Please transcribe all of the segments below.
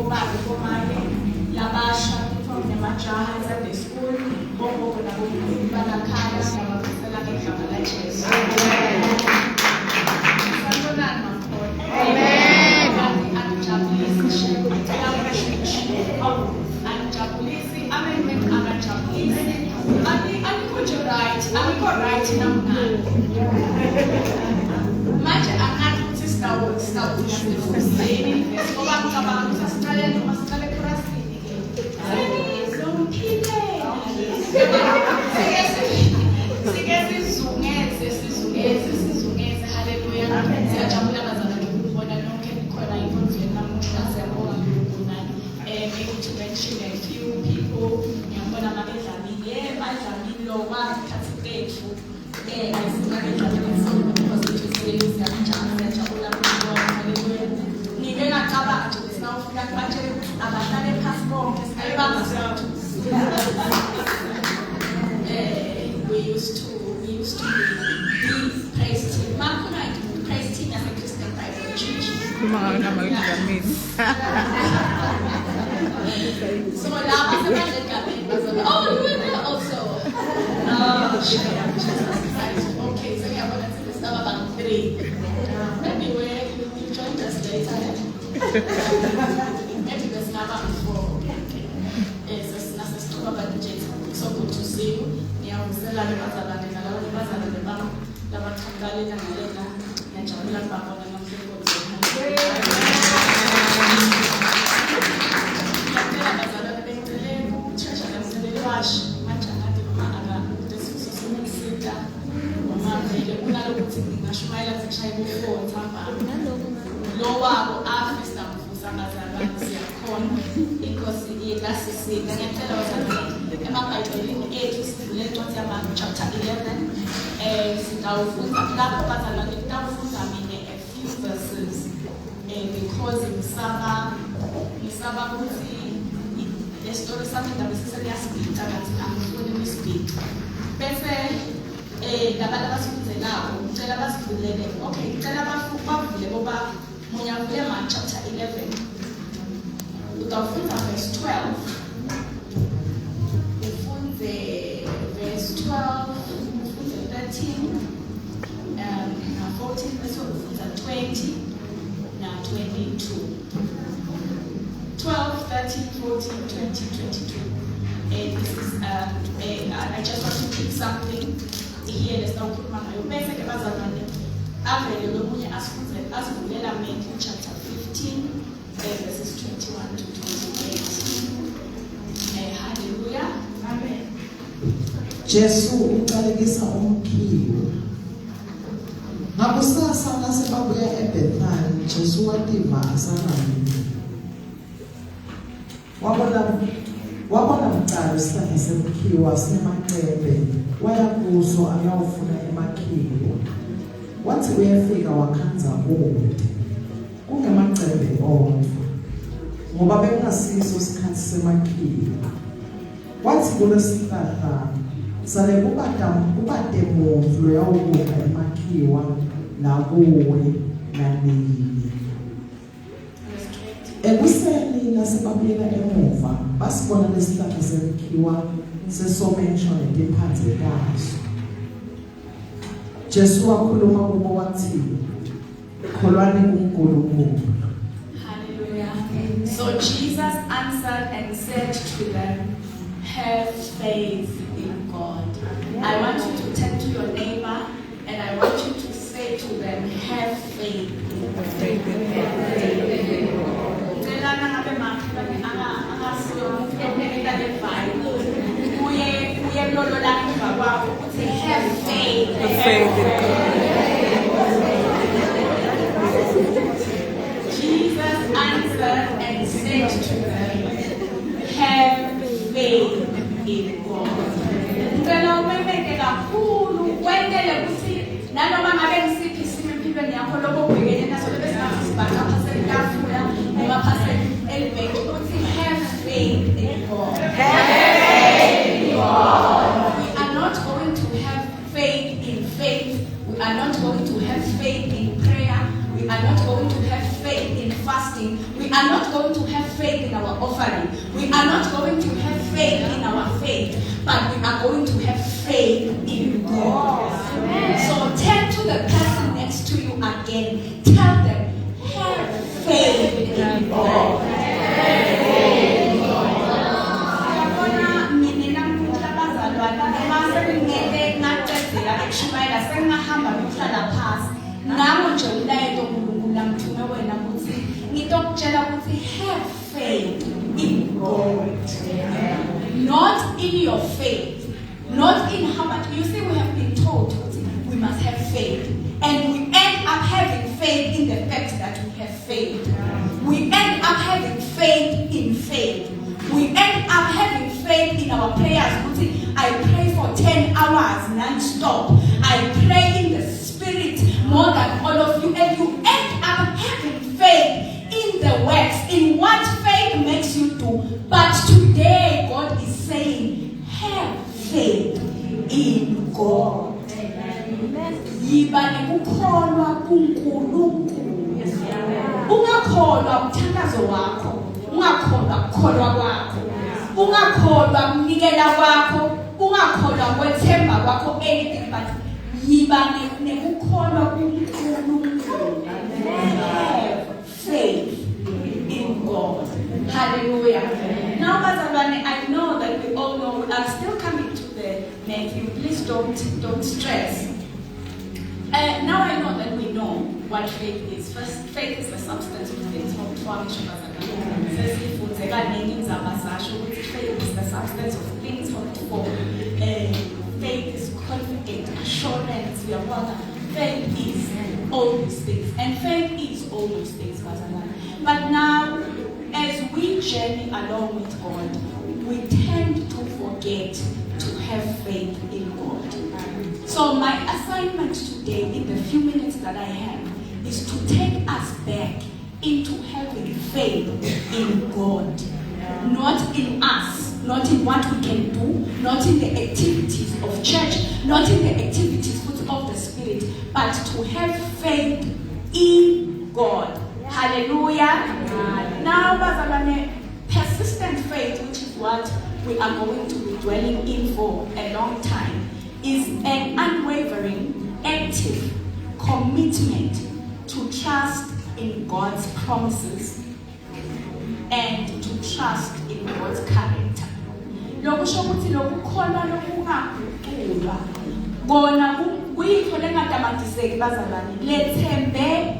obaba bomake labasha from nemajaha Sunday school bogogo nabomkhulu balakhaya siyababusela ngegama laJesu. Sanibonani makhona. Amen. Angijabulisi angijabulisi amendment angijabulisi anikho nje right anikho right namngani manje angathi ukuthi sitawusini ngoba ngicabanga ukuthi asiqale noma siqale ekurasini ke senizophile sizungeze haleluya siyajabula bazalwane ukubona nonke nikhona inkonzweni namuhla siyabonga uNkulunkulu to mention a few people ngiyabona mabedlamile badlamile lo wasikhathi bethu ayisibabedlamile because it is really siyajabula haleluya nike ngacabanga nje ukuthi nawufika kubatshele ukuthi abahlale phasi bonke siyayibamba siyathu we used to be praise team. Makuna praise team as a Christian Bible church. So lama sebenarnya kami you were there also. Okay, so yeah, but it's not about 3. Maybe you joined us later. Maybe there's not about 4. Yes, that's talk about the Jason. So good to see you. Uzalane bazalane nalabo bazalane bami labathandana ngalena ngiyajabula babona namhlanje ngiyacela bazalane becele church akamselele washi manje ngathi noma aka desisizomsita noma vele kunalokuthi ngingashumayela zishaya ku4 thamba lo wabo afisa mvusa ngazalwane siyakhona inkosi yelasisika ngiyacela bazalane emabhayibhelini ethu sivule incwadi yaMark chapter 11 sitawufunda lapho bazalwane sitawufunda mina a few verses because ngisaba ukuthi le story sami ndabe sesiyasipita kanti angifuni nisipita bese labantu abasifundelayo ngicela basivulele okay ngicela bavule ngoba munyavule Mark chapter 11 utawufunda verse 12 verse 12, 13, 14, verse 20, now 22. 12, 13, 14, 20, 22. And this is, I just want to pick something here. Let's not put my basic bazalwane. Avele lomunye asivulela Matthew chapter 15, verses 21 to 28. Hallelujah. Amen. Jesu uqalekisa umkhiwa. Ngakusasa nasebabuya eBethani, Jesu wativa asanani. Wabona mcala isihlahla semkhiwa sinemacembe, waya kuso ayawufuna emakhiwa. Wathi uyafika wakhanza kude, kungemacembe odwa, ngoba bekungasiso isikhathi semakhiwa. Wathi kulesihlahla sale kubademovu loyawukuka emakhiwa nakuwe nanini. Ekuseni nasebabuyela emuva basibona lesihlahla semkhiwa sesomensha ngemphandle yaso. Jesu wakhuluma kubo wathi kholwani kuNkulunkulu. Hallelujah. So Jesus answered and said to them, have faith in God. I want you to turn to your neighbor and I want you to say to them, have faith in God. Have faith in God. Jesus answered and said to them, have faith in God. Ngicela umemeke kakhulu kwendele ukuthi nanoma ngabe ngisiphi isimo empilweni yakho lokho ubhekene naso bese ngasibhaka phase etafula noma phase elibheke ukuthi have faith in God. Have faith in God. We are not going to have faith in faith. We are not going to have faith in prayer. We are not going to have faith in fasting. We are not going to have faith in our offering. We are not going to have faith in our faith, but we are going to have faith in God. So turn to the person next to you again. Tell them, have faith in God. Have faith in God, not in your faith, not in how much. You see, we have been told we must have faith, and we end up having faith in the fact that we have faith. We end up having faith in faith. We end up having faith in our prayers. I pray for 10 hours non-stop. I pray in the spirit more than all of you, and you end up having faith in the works, in what faith makes you do. But today God is saying, have faith in God. Yiba nekukholwa kuNkulunkulu. Ungakholwa umthandazo wakho, ungakholwa ukukholwa kwakho, ungakholwa ukunikela kwakho, ungakholwa kwethemba kwakho, anything, but yiba nekukholwa kuNkulunkulu. Have faith in God. Hallelujah. Now, Bazalwane, I know that we all know. I'm still coming to the Matthew. Please don't stress. Now I know that we know what faith is. First, faith is the substance of things hoped for. Faith is the substance of things hoped for. Faith is confident, assurance. We are one. Faith is all these things, and faith is all those things. But now, as we journey along with God, we tend to forget to have faith in God. So my assignment today, in the few minutes that I have, is to take us back into having faith in God. Not in us, not in what we can do, not in the activities of church, not in the activities of the Spirit, but to have faith in God. Hallelujah. Now, Bazalwane, persistent faith, which is what we are going to be dwelling in for a long time, is an unwavering, active commitment to trust in God's promises and to trust in God's character. Lokusho ukuthi lokukholwa lokungaguqulwa bona kuyitho lengadamatiseki bazalwane lethembe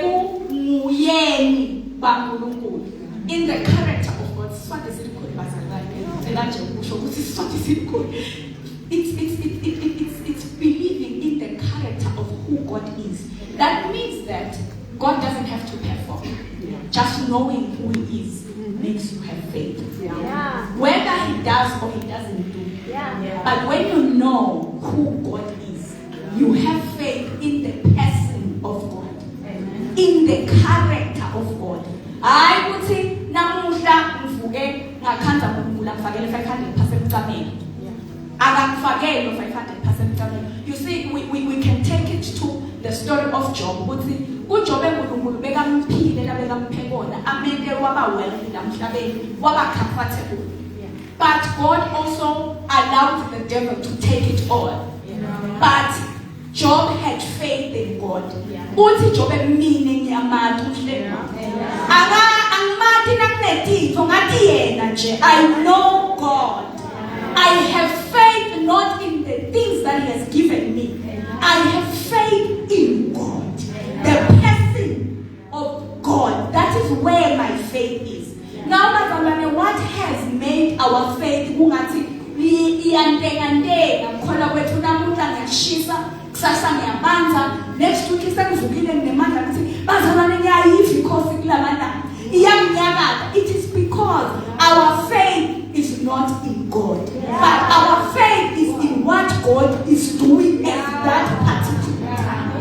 ebunguyeni baNkulunkulu, in the character of God. Siswati silikhulu bazalwane selanje ukusho ukuthi siswati silikhulu. It's believing in the character of who God is. That means that God doesn't have to perform. Just knowing who He is makes you have faith. Whether He does or He doesn't do. But when you know who God is, you have faith in the person of God, in the character of God. I would say, namuhla mvuke ngakhanza ngumula ngifakele 500% kameli. Akangifakele 500% kameli. You see, we can take it to the story of Job. Uthi uJob enkulunkulu bekamphile labekamphekona amente waba wealthy namhlabeni waba comfortable. But God also allowed the devil to take it all. But Job had faith in God. Uthi Job emini ngiyamati uhlelo. Angimati nakunetitho ngathi yena nje. I know God. I have faith not in the things that He has given me. I have faith in God. The person of God. That is where my faith is. Now, what has made our faith kungathi iyantengantenga ngikholwa kwethu namuhla ngiyashisa kusasa ngiyabanza next week sengivukile nginemandla ukuthi bazalwane ngiyayiva inkosi kulamandla iyamnyakata. It is because our faith is not in God, but our faith is in what God is doing at that particular time.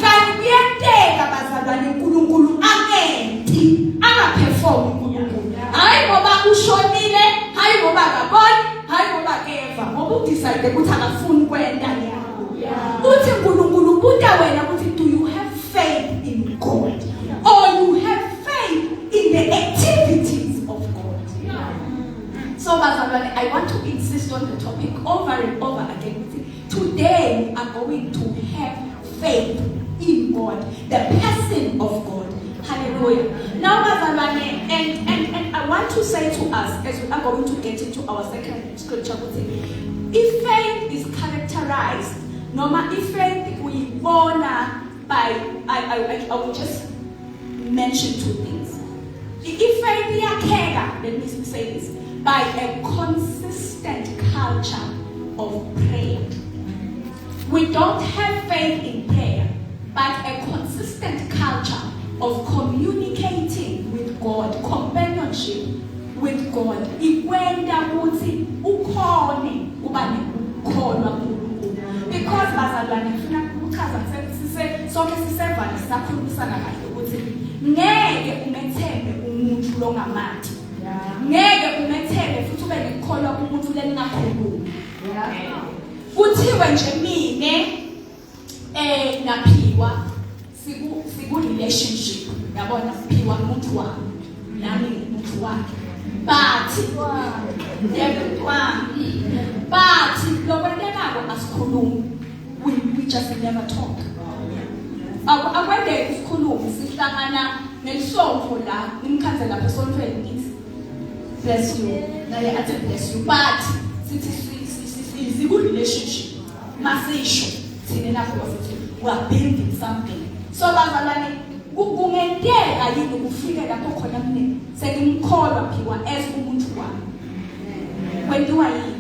Kanti kuyenteka bazalwane uNkulunkulu angenti angaperform. Hayi ngoba ushonile, hayi ngoba akaboni, hayi ngoba keva, ngoba udecide ukuthi akafuni kwenda yakho. Uthi uNkulunkulu buta wena ukuthi do you have faith in God or you have I want to insist on the topic over and over again. Today we are going to have faith in God, the person of God. Hallelujah. Now, and I want to say to us, as we are going to get into our second scripture, if faith is characterized, if faith we born by, I will just mention two things. If faith let me say this, by a consistent culture of prayer. We don't have faith in prayer, but a consistent culture of communicating with God, companionship with God. Because bazalwane ngifuna ukuchaza sonke sisevana sisakhulumisana kahle ukuthi ngeke umethembe umuntu longamati. Ngeke umethembe futhi ube nekholwa kumuntu leningakhulumi. Kuthiwe nje mine naphiwa siku relationship yabona siphiwa umuntu wami nami umuntu wakhe. But we just never talk. Akwende isikhulumi sihlangana nesonto la nimkhanzela lapha esontweni ngithi bless you naye athi bless you, but sithi good relationship masisho thina lapho sithi we are building something. So bazalwane kungenteka yini ukufika lapho khona mina sengimkholwa phiwa as umuntu wami kwenziwa yini.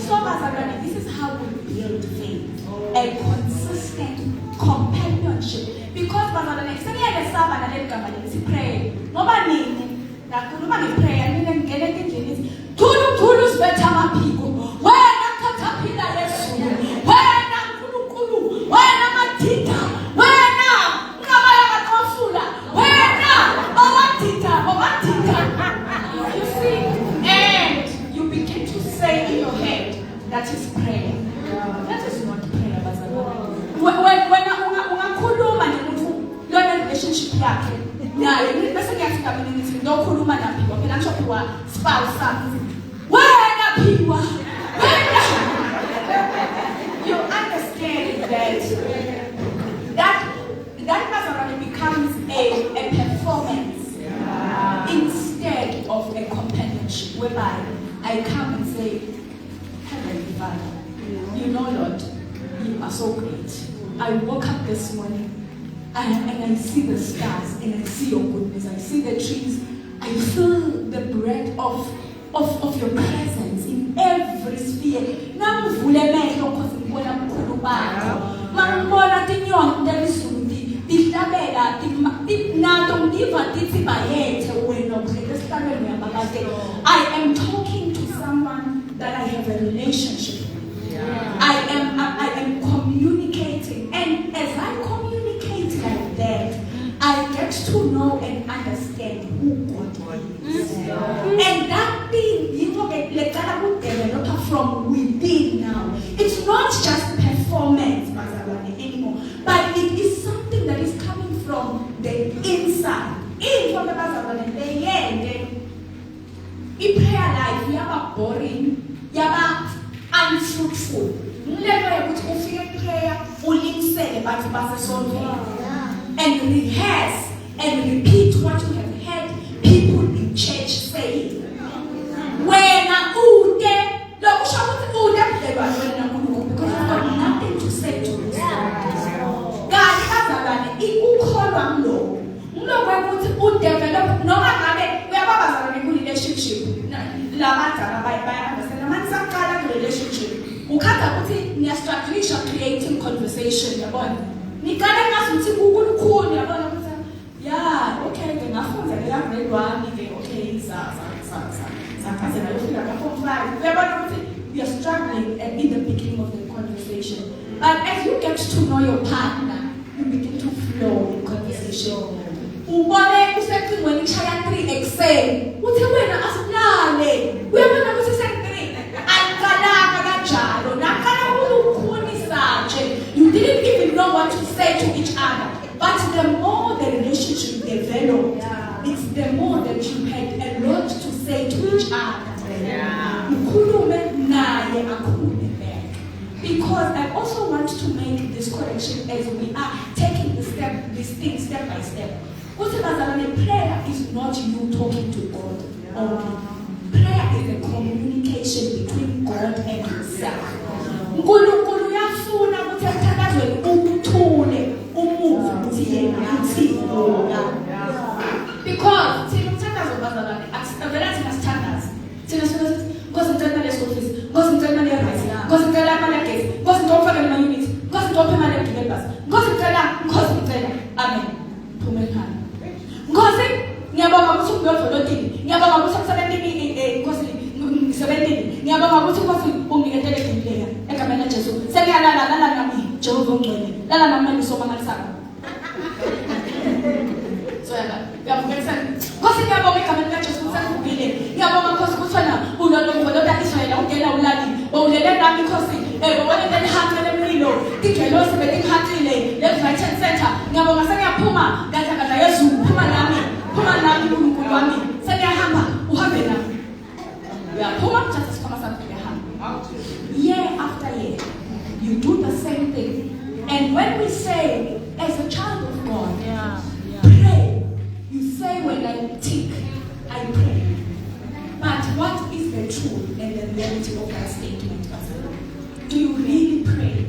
So bazalwane, this is how we build faith, a consistent companionship. Because bazalwane sengiyeke saba naleli gama lithi pray ngoba nini nakhuluma ngeprayer mina ngene endlini ithi thulu sibetha amaphiko wena khathapila Yesu wena uNkulunkulu wena mathitha wena ngabaya kakhofula wena owathitha you see, and you begin to say in your head that is prayer. That is not prayer, bazalwane. When ungakhuluma nomuntu lona relationship yakhe naye bese kuyafika mina ngithi ndokhuluma naphiwa phela ngisho phiwa spouse sami wena phiwa wena. You understand that bazalwane becomes a performance instead of a companionship whereby I come and say, Heavenly Father, you know, Lord, you are so great. I woke up this morning and I see the stars and I see your goodness. I see the trees. I feel the breath of your presence in every sphere. I am talking to someone that I have a relationship with. I am communicating, and as I communicate like that, I get to know and understand who God is. And that thing, you know, develop from within now. It's not just performance anymore, but it is something that is coming from the inside. In from the prayer life, you are boring, you are unfruitful. Never able to feel prayer, and rehearse and repeat what you have heard people in church saying. When because you've got nothing to say to this. God has relationship. Creating conversation. Yeah, okay, then I we are struggling in the beginning of the conversation. But as you get to know your partner, you begin to flow in conversation. When you try 3 excel, what you win as nale? We are going to say 3. You didn't even know what to say to each other. But the more the relationship developed, it's the more that you had a lot to say to each other. Ukhulume naye akhulume back. Because I also want to make this correction as we are taking this thing step by step. Prayer is not you talking to God only. Prayer is a communication between God and yourself. Nkulunkulu uyafuna ukuthi emthandazweni ukuthule umuve ukuthi yena uthini. Because thina umthandazo bazalwane akusivela thina sithandaza. Thina sithi Nkosi ngicela lesofisi, Nkosi ngicela le-rice, Nkosi ngicela imali yegesi, Nkosi ngicela ama-unit, Nkosi ngicela imali yokugibela ibhasi, Nkosi ngicela. Amen. Phumela phansi. Nkosi ngiyabonga ukuthi ungiyovolotile, ngiyabonga ukuthi emsebenzini Nkosi ngisebenzile, ngiyabonga ukuthi Nkosi unginiketele igileya egameni laJesu. Sengiyalala nami Jehova ongcwele, lala nami usomangalisana. So ngiyabonga Nkosi ngiyabonga egameni laJesu sengivukile. Ngiyabonga Nkosi ukuthi wena ulolongivolota Israyeli ungena ulali, bowulele nami Nkosi, bowona benihamba lemlilo, tigcwele sebengihantile left right hand center. Ngiyabonga sengiyaphuma ngathakatha Yesu, phuma nami uNkulunkulu wami. Sengiyahamba uhambe nami. Uyaphuma just sikhoma sakho uyahamba. Year after year you do the same thing. And when we say as a child of God, pray, you say when I think I pray. But what is the truth and the reality of that statement? Do you really pray?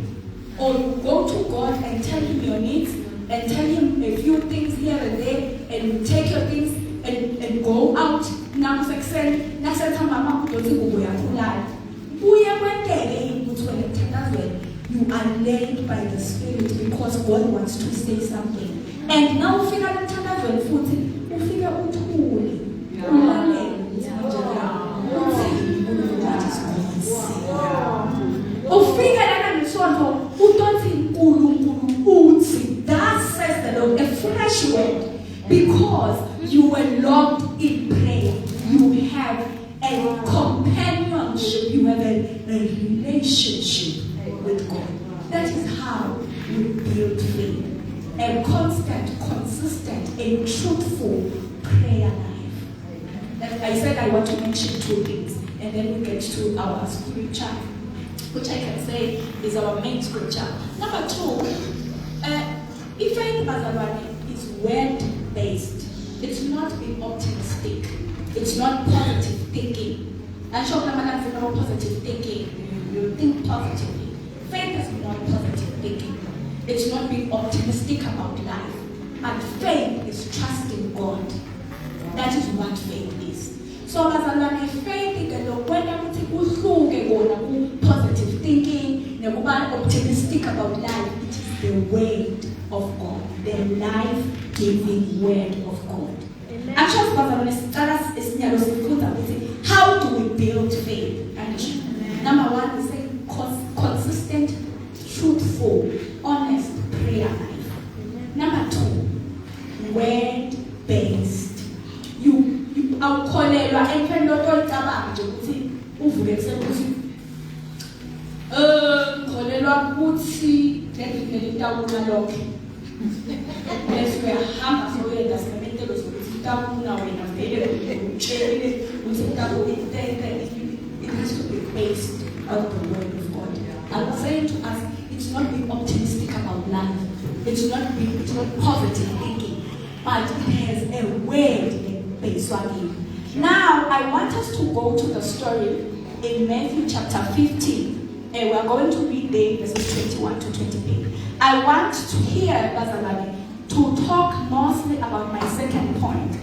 Or you go to God and tell him your needs and tell him a few things here and there and you take your things and go out? Now you are led by the Spirit because God wants to say something. And now figure the time footing, you figure out who that says the Lord, a fresh word, because you were locked in prayer. You have a companionship, you have a relationship with God. That is how you build faith. A constant, consistent, and truthful prayer life. I said I want to mention two things, and then we get to our scripture, which I can say is our main scripture. Number two, faith is word-based. It's not being optimistic. It's not positive thinking. I'm sure about positive thinking. You think positively. Faith is not positive thinking. It's not being optimistic about life. But faith is trusting God. That is what faith is. So bazalwane, faith when you positive thinking, optimistic about life, it is the word of God, the life-giving word of God. Actually, how do we build faith? Number one, we say consistent, truthful, honest prayer life. Number two, word-based. You awukholelwa emfeni lokucabanga nje ukuthi uvuke ukuthi ngikholelwa ukuthi ngentawula lokho. Yes, we are soyenza sementelo zokuthi itawula wena vele utshele ukuthi itawula it has to be based on the word of God. I'm saying to us, it's not being optimistic about life. It's not positive thinking, but it has a word based on it. Now, I want us to go to the story in Matthew chapter 15, and we are going to read there verses 21 to 28. I want to hear Bazalwane to talk mostly about my second point,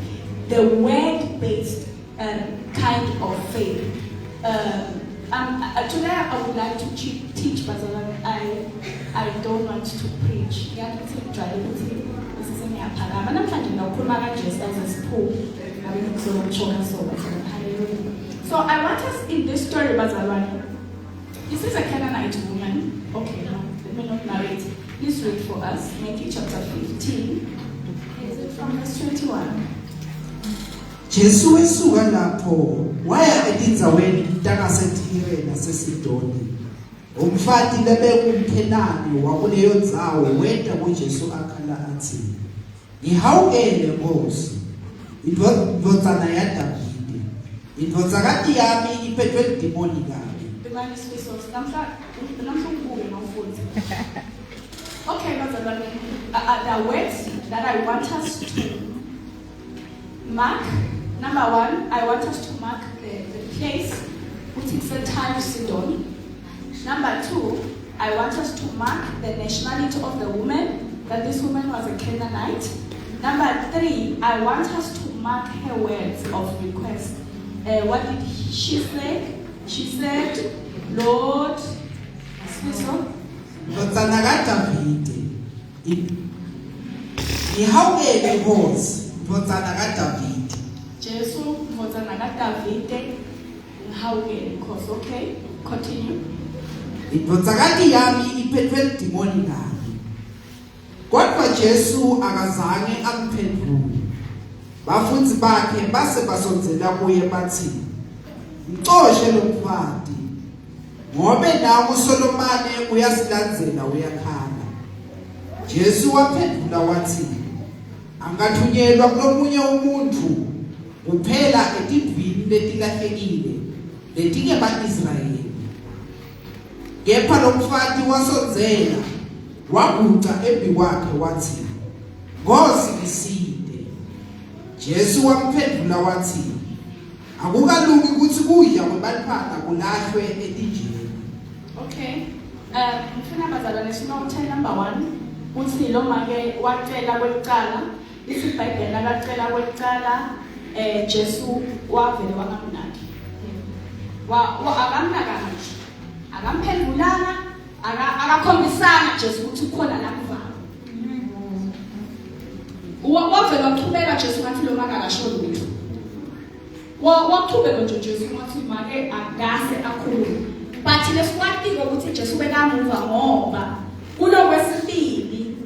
the word-based kind of faith. Today I would like to teach Bazalwane. I don't want to preach. So I want us in this story, Bazalwane. This is a Canaanite woman. Okay, now let me not narrate. Please read for us Matthew chapter 15. Is it from verse 21? Jesu esuka lapho waya elindzaweni tangaseTire naseSidoni. Umfati lebekumphenani wakuleyo ndzawo wenda kuJesu akhala athi, "Ngihawukele Nkosi, indvodzana yaDavide, indvodzakati yami iphethwe idimoni kabi. Demani Sifiso, namhla ubuye nawufunza. Okay, bazalwane, there are words that I want us to mark. Number one, I want us to mark the place which is a Tyre Sidon. Number two, I want us to mark the nationality of the woman, that this woman was a Canaanite. Number three, I want us to mark her words of request. What did she say? She said, Lord, Sifiso. Ndotsana ka Davide. Ihawukele Nkosi, ndotsana ka Davide. Jesu, ndotsana ka Davide, ihawukele Nkosi. Okay, continue. Indvodzakati yami iphethwe idimoni kabi. Kodwa Jesu akazange amphendule. Bafundzi bakhe base basondzela kuye bathi, "Mxoshe lo mfati, ngobe naku Solomane uyasilandzela uyakhala." Jesu waphendula wathi, "Angathunyelwa kulomunye umuntu kuphela etindlwini letilahlekile letingeba-Israyeli." Kepha lo mfati wasondzela waguca embi kwakhe wathi, "Nkosi ngisinde." Jesu wamphendula wathi, "Akukalungi ukuthi kudla kwebantwana kulahlwe etinjeni." Okay. Mfuna bazalwane sinothe number 1 uthi lo make wacela kwekucala isiBhayibheli akacela kwekucala Jesu wavele wangamnaki. Akamnaka nje. Akamphendulanga, akakhombisana Jesu ukuthi ukhona la kuvalo. Wavele waqhubeka Jesu ngathi lo make akasho lutho. Waqhubeka nje Jesu ngathi make agase akhulume. But lesikwatiko ukuthi Jesu bekamuva ngoba kulokwesibili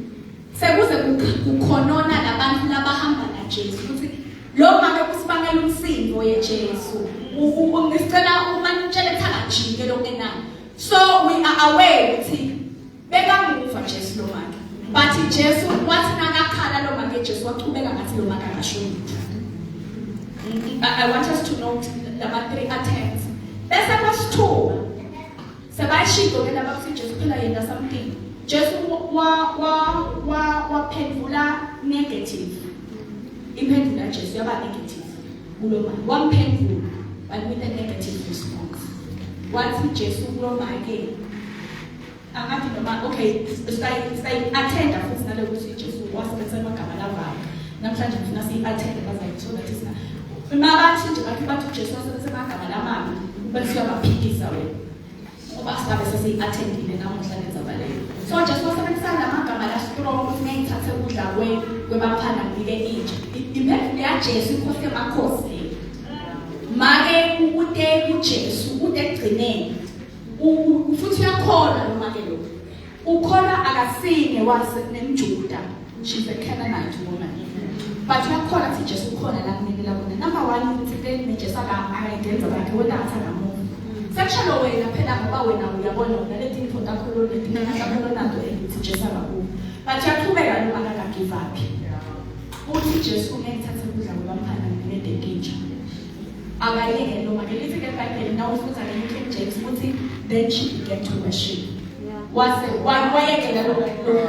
sekuze kukhonona labantu labahamba na Jesu ukuthi lo make kusibangela umsindo yeJesu. Ngisicela uma nitshele thakajike lokunenani. So we are aware ukuthi bekamuva Jesu lo make. But Jesu wathi nakakhala lo make Jesu waqhubeka ngathi lo make akasho lutho. I want us to note the 3 attempts. Bese verse 2. Sebayishilo ke laba ukuthi Jesu phela yena something. Jesu waphendula negative. Imphendula Jesu yaba negative. Kulo manje wamphendula but with a negative response. Wathi Jesu kulo manje angathi noma okay stay attend futhi nalokuthi Jesu wasebenzisa amagama lavalo. Namhlanje ngifuna si-attend bazayithola ukuthi sina mabathi nje bathi Jesu wasebenzisa amagama lamami bese uyabaphikisa wena. Ngoba sigabe sesi-attendile namuhla nenzabaleyo. So Jesu wasebenzisa lamagama la strong ukuthi ngiyithathe ukudla kwebaphana ngike inje. Imphendula ya Jesu inkosi yamakhosi. Make ude kuJesu ude egcineni. Futhi uyakholwa lo make lo. Ukholwa akasine wase nemjuda. She's a Canaanite woman. But uyakholwa ukuthi Jesu ukhona la kumele la kona. Number 1 ukuthi then Jesu akayenza bakhe wena athanda umuntu. Sekushalo wena phela ngoba wena uyabona wona leti info takho lo leti ngakho nazo ethi Jesu akaku. But uyaqhubeka lo make give up. Uthi Jesu ngekuthatha ukudla kwabamphana ngedekinja. Akayeke lo make lithi ke eBhayibheli nawo futhi King James uthi then she began to worship. Wase wayekela lo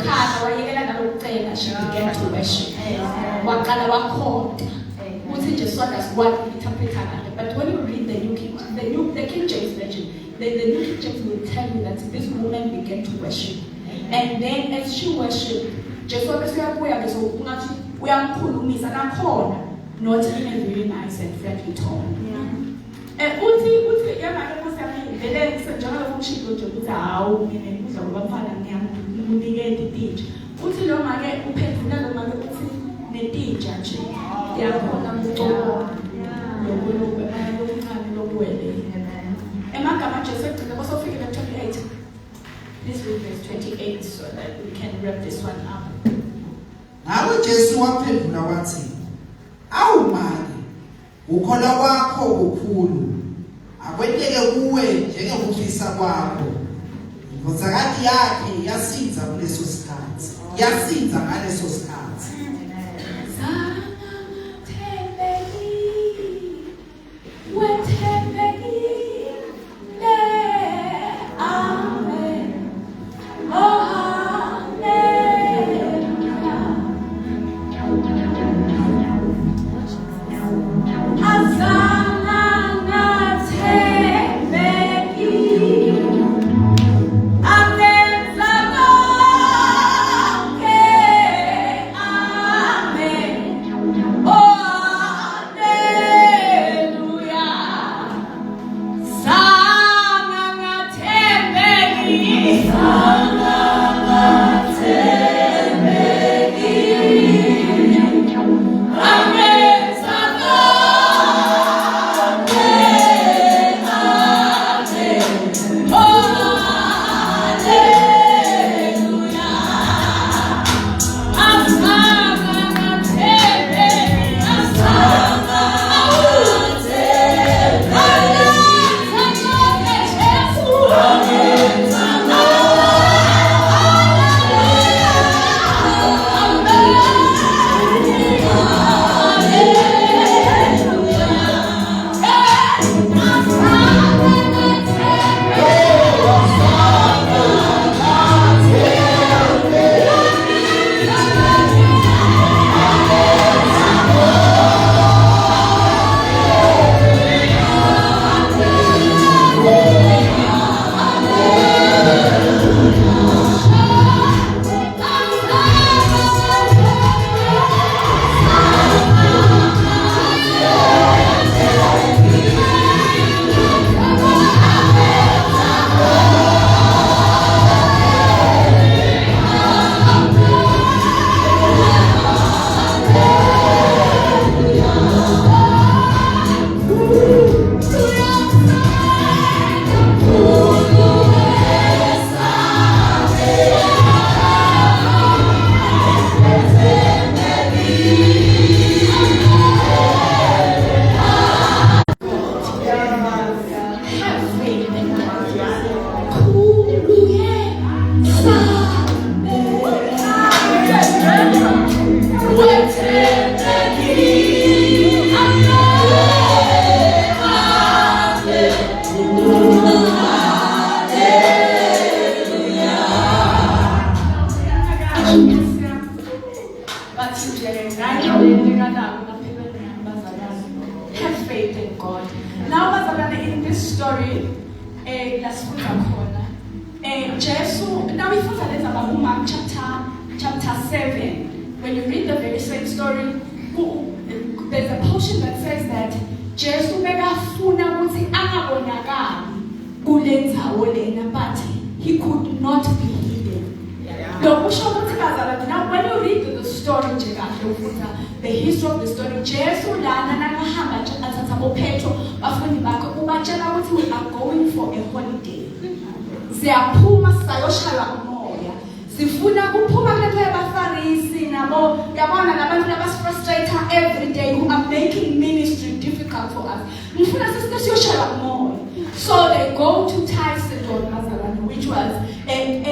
khala wayekela nalokucela she began to worship. Waqala wakhonda. Uthi Jesu what interpret it. But when you read the New King James version, the New King James will tell you that this woman began to worship. And then as she worshipped, Jesu uyabuya bese ungathi uyamkhulumisa nakhona not in a very nice and friendly tone. Uthi yamake kusami vele senjalo kumshilo nje ukuthi hawu mina ngidla kwabafana ngiyamnikela itinja. Uthi lo make uphendula lo make uthi netinja nje yakhona umcolo lokulube lokuncane lokuwele. Emagama Jesu egcina basofika 28. This read verse 28 so that we can wrap this one up. Nawe Jesu waphendula wathi, "Awu make, ukholwa kwakho kukhulu. Akwenteke kuwe njengokufisa kwakho." Indvodzakati yakhe yasinza kuleso sikhathi. Yasinza ngaleso sikhathi. When Have faith in God. Now, in this story, now we find about Mark chapter 7. When you read the very same story, there's a portion that says that Jesus but he could not be hidden. Now, when you read the story, the history of the story, Jesus we are going for a holiday. Sifuna kuphuma kule yabafarisi nabo yabona nabantu abasifrustrator every day who are making ministry difficult for us. Ngifuna sisiyoshala moya. So they go to Tyson, which was a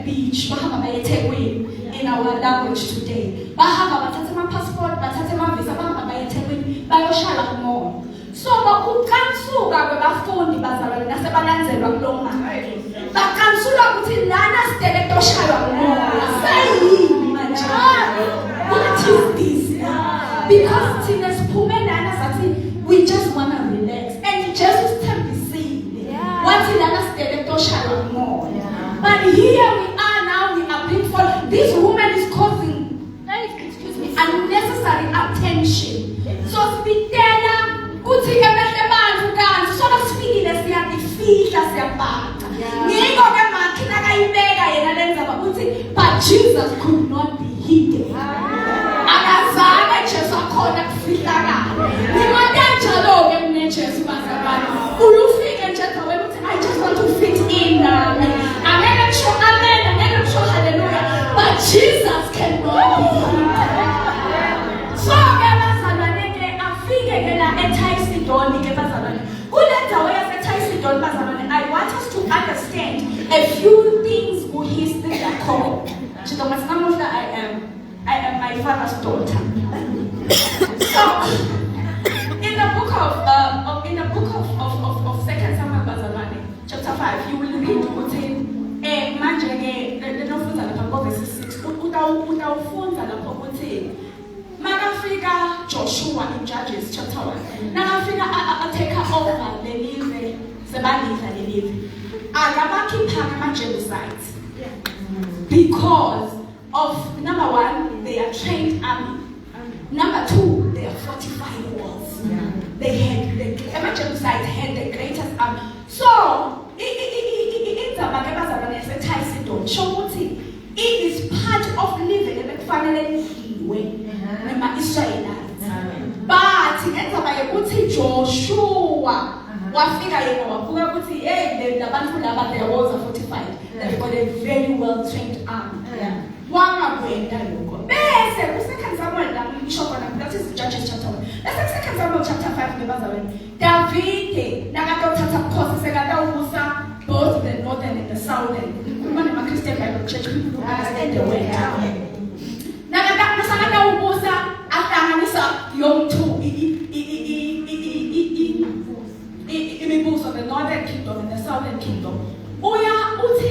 beach. Bahamba bayeThekwini in our language today. Bahamba bathatha ama passport, bathatha ama visa, bahamba bayeThekwini bayoshala moya. So bakukansuka kwebafundi bazalwane nasebalanzelwa kulo manje. Bakansula ukuthi lana sitele toshaywa moya. Sayini manje? What is this? Because thina siphume lana sathi we just want to relax and Jesus can be seen. What is lana sitele toshaywa moya? But here we are now, we are being followed. This woman is causing unnecessary attention. So spitela kuthi emehle bantu kanti soba sifikile siyadifihla siyabhaka. Ngiko ke makhina kayibeka yena lenza ukuthi but Jesus could not be hidden. Akazange Jesu akhona kufihlakala. Ngimatanjalo ke mne Jesu bazalwane. Ulufike nje dawe ukuthi I just want to fit in. Amen kusho amen, amen kusho hallelujah. But Jesus cannot be hidden. So ke bazalwane ke afike ke la eTyson ke bazalwane. Kule dawe yaseTyson bazalwane, I want us to understand a few things who his things are called. I am my father's daughter. So in the book of 2 Samuel bazalwane, chapter 5, you will read ukuthi manje ke lenofunza lapha verse 6 utawufunza lapha ukuthi makafika Joshua in Judges chapter 1 nakafika take over the live sebalidla le live akabakhipha ama-Jebusites because of number 1 they are trained army, number 2 they are fortified walls. They had the ama-Jebusites had the greatest army. So indzaba ke bazalwane yaseTyson sho ukuthi it is part of living ebekufanele lidliwe nama-Israelites. But indzaba yokuthi Joshua wafika yena wabuka ukuthi hey labantu laba they was fortified, they've got a very well trained army. Wangakwenda lokho bese ku2 Samuel la ngisho khona that is Judges chapter 1. Bese ku2 Samuel chapter 5 ngebazalwane David nakatothatha ukhosi sekatawubusa both the northern and the southern. Kukhuluma nama-Christian Bible Church people who understand the word. Nakatawubusa ahlanganisa yomthu imibuso the northern kingdom and the southern kingdom. Uyavuka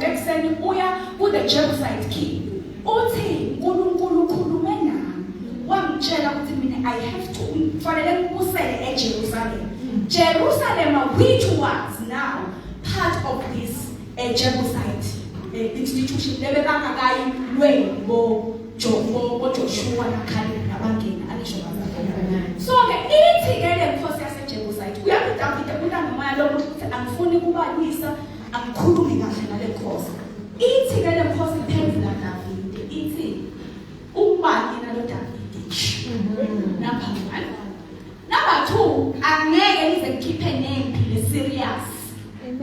ekuseni uya ku the Jebusite king. Uthi uNkulunkulu khulume nami. Wamtshela ukuthi mina I have to fanele ngibusele eJerusalem. Jerusalem which was now part of this Jebusite institution. Lebe bangakayilweni bo Joshua naKhaleb nabangena alisho bazalwane. So ke ithi ke le nkosi yaseJebusite uyakuDavide kunomoya lokuthi angifuni kubalwisa angikhulumi kahle nale nkosi. Ithi ke le nkosi iphendula Davide ithi ubani nalo Davide. Number 1. Number 2, angeke nize ngikhiphe nempi le serious.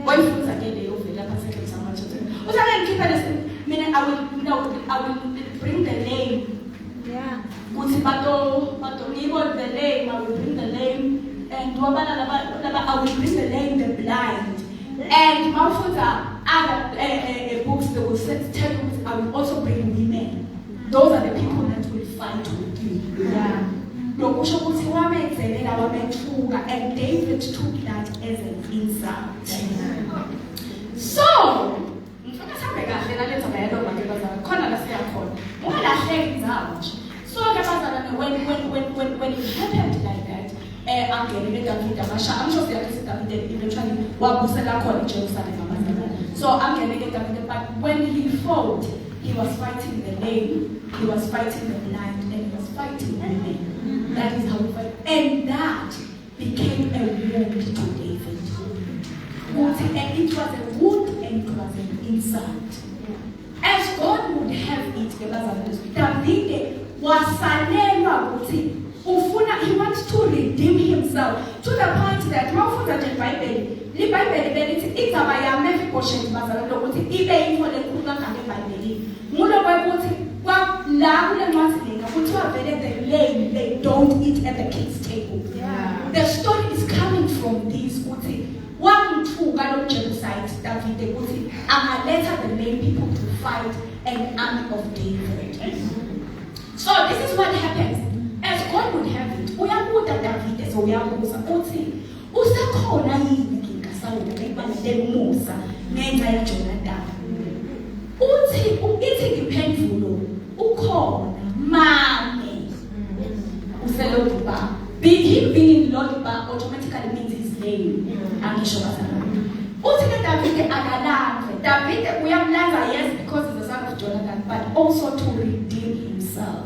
Wayifunza ke leyo vela lapha 2 Samuel chapter. Uthake ngikhiphe mina I will bring the lame. Yeah. Kuthi bato ngibo the lame, I will bring the lame, and I will bring the lame, the blind. And mafuta other books that will tell you I will also bring women. Those are the people that will fight with you. Yeah. lokusho ukuthi wamenzelela wamethuka, and David took that as an insult. So ngifuna sihambe kahle nalenza dialogue ke bazalwane khona la siyakhona ungalahleki indzawo nje. So ke bazalwane when it happened like that angene eDavid amasha amsho siyakhe David eventually wabusela khona eJerusalem abazalwane. So angene eDavid, but when he fought, he was fighting the lame, he was fighting the blind, and he was fighting women. That is how he fought, and that became a wound to David. And it was a wound and it was an insult. As God would have it, David wasalelwa ukuthi ufuna, he wants to redeem himself to the point that mawufunda nje iBhayibheli belithi igama yami Mephibosheth bazalwane ukuthi ibe yinto lenkulu kangaka eBhayibhelini. Mulo kwekuthi la kule ncwadi lena kuthiwa vele the lame, they don't eat at the king's table. The story is coming from this ukuthi wamthuka lo genocide David ukuthi angaletha the lame people to fight an army of David. So this is what happens. As God would have it, uyabuda David so uyabuza uthi usekhona yini inkinga Sawule ebalele Musa ngenxa yaJonathan. Ithi ngiphendvulo ukhona mame useloduba. Him being in Lodibar automatically means his name. Angisho bazalwane. Uthi ke David akalamve. David uyamlanga, yes, because he's the son of Jonathan, but also to redeem himself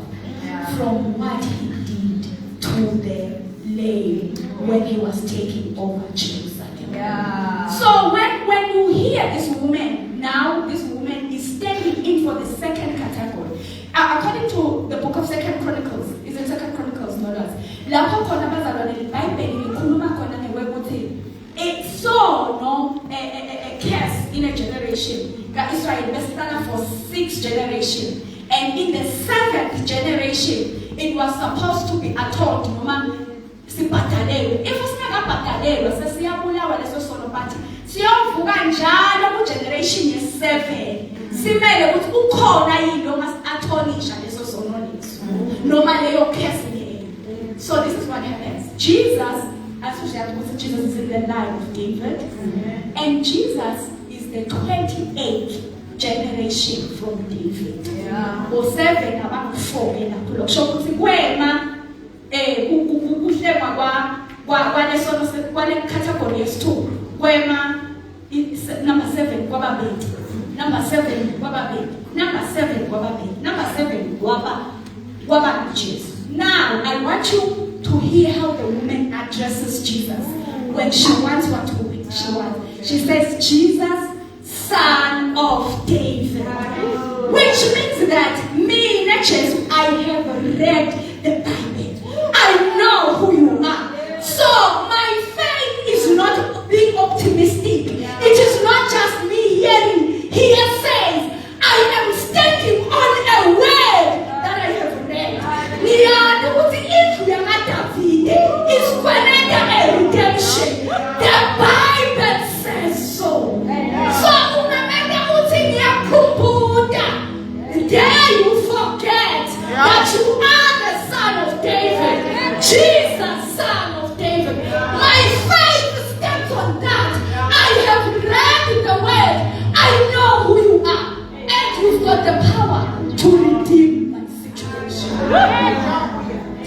from what he did to the lame when he was taking over Jerusalem. So when you hear this woman, now this woman is standing in for the second category. According to the book of 2 Chronicles, is it 2 Chronicles, no less. Lapho khona bazalwane iBhayibheli likhuluma khona ngekuthi it saw a curse in a generation. Israel bestana for 6 generations, and in the 7th generation it was supposed to be atoned noma sibhadalelwe. If singakabhadalelwa sesiyabulawa leso sono party siyovuka njalo ku generation ye7 simele ukuthi ukhona yini ongasathonisha leso sono leso noma leyo curse. So this is what happens. Jesus, as we said, Jesus is in the line of David, and Jesus is the 28th generation from David. Or 7 about 4 in Apollo. So kwema kuhlema kwa lesono kwale category is 2. Kwema number 7 kwababili. Number 7 kwababili. Number 7 kwababili. Number 7 kwaba Jesus. Now, I want you to hear how the woman addresses Jesus when she wants what she wants. She says, Jesus, son of David. Which means that me, Jesus, I have read the Bible. I know who you are. So, my faith is not being optimistic. It is not just me hearing. He says, I am standing on a word that I have read. Is connected a redemption. The Bible says so. So dare you forget that you are the son of David, Jesus, son of David. My faith stands on that. I have read the word. I know who you are, and you've got the power to redeem my situation.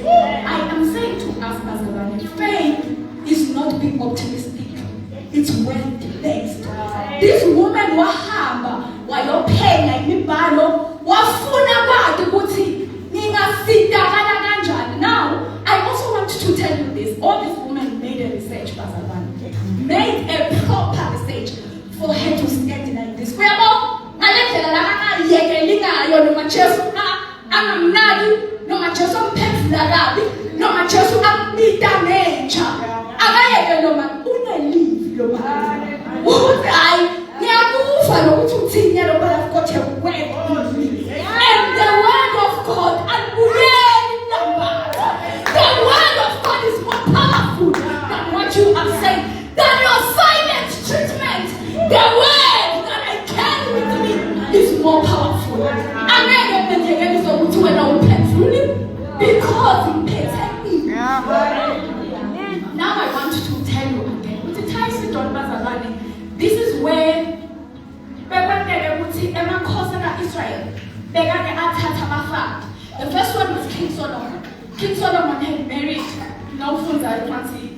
I am saying to us, Bazalwane, faith is not being optimistic. It's well-placed. This woman wahamba wayophela imibhalo wafuna kwathi ukuthi ningasidakala kanjani. Now, I also want to tell you this. All this woman made a research, Bazalwane. Made a proper research for her to stand like this. Kuyabo, ngalendlela la yekelikayo noma Jesu angamnaki noma Jesu amphezula kabi noma Jesu ambita nentsha akayeke noma unelivi lo ukuthi hayi ngiyakufa lokuthi uthini lo bala God have word and the word of God the word of God is more powerful than what you are saying, than your silent treatment. The word that I carry with me is more powerful. Amen. Because he paid me. The first one was King Solomon. King Solomon had married, now for that fancy,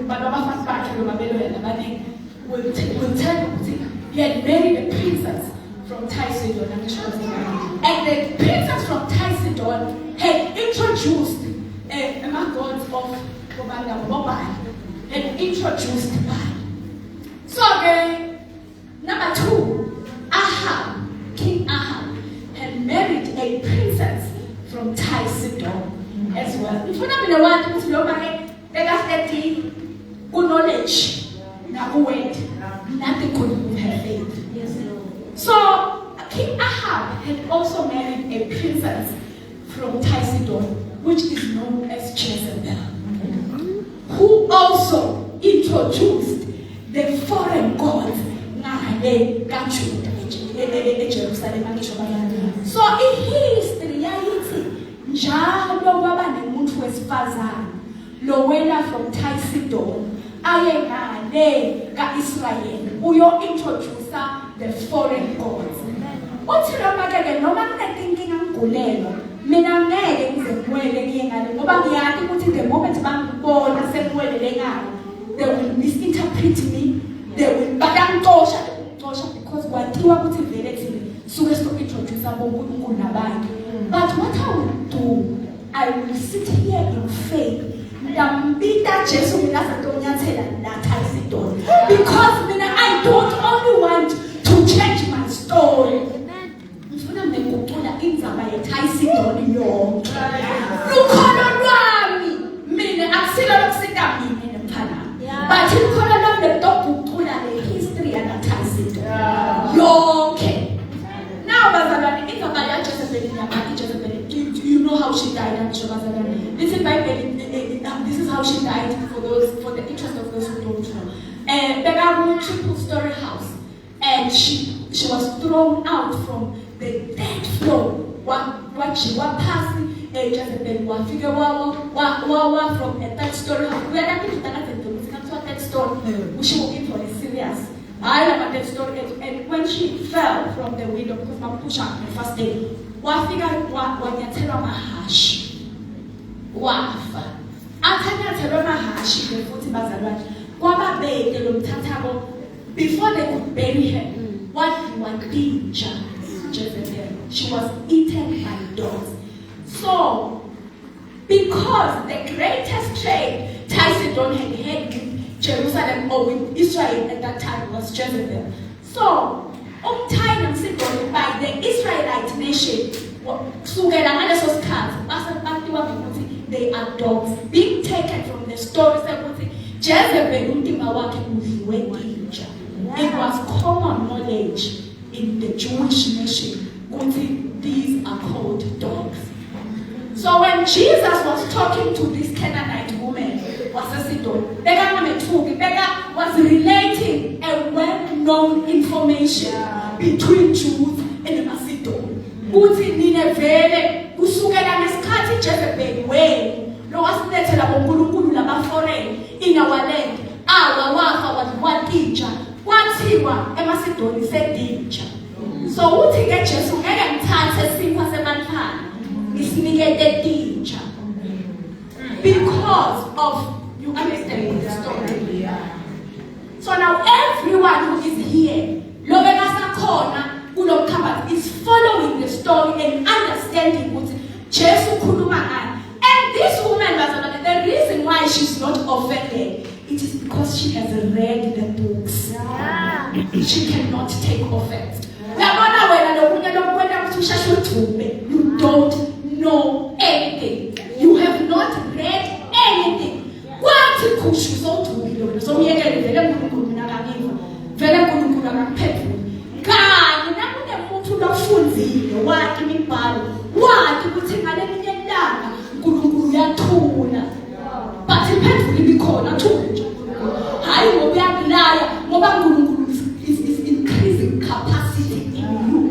but Baba back to Babylon and Abadi will tell you he had married a princess from Tysidon, and the princess from Tysidon had introduced a man god of Bobanda, had introduced God. So number 2, Ahab, King Ahab, had married a princess from Tysidon as well. If you don't know what to know, they got that knowledge, nothing could move her faith. Yes, so King Ahab had also married a princess from Tysidon, which is known as Jezebel, who also introduced the foreign gods in Jerusalem. So in history, njalo kwaba nemuntu wesifazane lowena from Tysidon ayengane kaIsrael uyo introduce the foreign gods. Uthi noma ke noma kunenkinga ngigulelo mina ngeke ngizemwele ngiyengane ngoba ngiyathi ukuthi the moment bangibona semwelele ngalo they will misinterpret me, they will badangitosha because kwathiwa ukuthi vele thina suke introduce abonkulunkulu nabantu. But what I will do, I will sit here in faith. Because I don't only want to change my story. But the history and okay. Now, do you know how she died? This is how she died for the interest of those who don't know. Begamu triple story house, and she was thrown out from the 3rd floor. What she was passing, Jezebel was figure from a 3rd story house. We are not going to a 3rd story. She was in for a serious. I love that story. And when she fell from the window, because my push up the first day, what figure what you tell my hash? Wafa. Before they could bury her, what you did, Jezebel? She was eaten by dogs. So, because the greatest trade Tysidon had with Jerusalem or with Israel at that time was Jezebel. So, time by the Israelite nation, they are dogs being taken from the stories that Jezebel. It was common knowledge in the Jewish nation. These are called dogs. So when Jesus was talking to this Canaanite woman, Becca was relating a well-known information between Jews and Macedon. Jezebel way lo wasilethela bonkulunkulu labaforeign in our land wafa watija kwathiwa eMacedonia sedinja. So uthi ke Jesu ngeke ngithathe sipho semanhlana ngisinikete dinja because of you understand the story. So now everyone who is here is following the story and understanding what Jesus khuluma. And this woman, the reason why she's not offended, it is because she has read the books. She cannot take offense. You don't know anything. You have not read anything. But repentfully because is increasing capacity in you.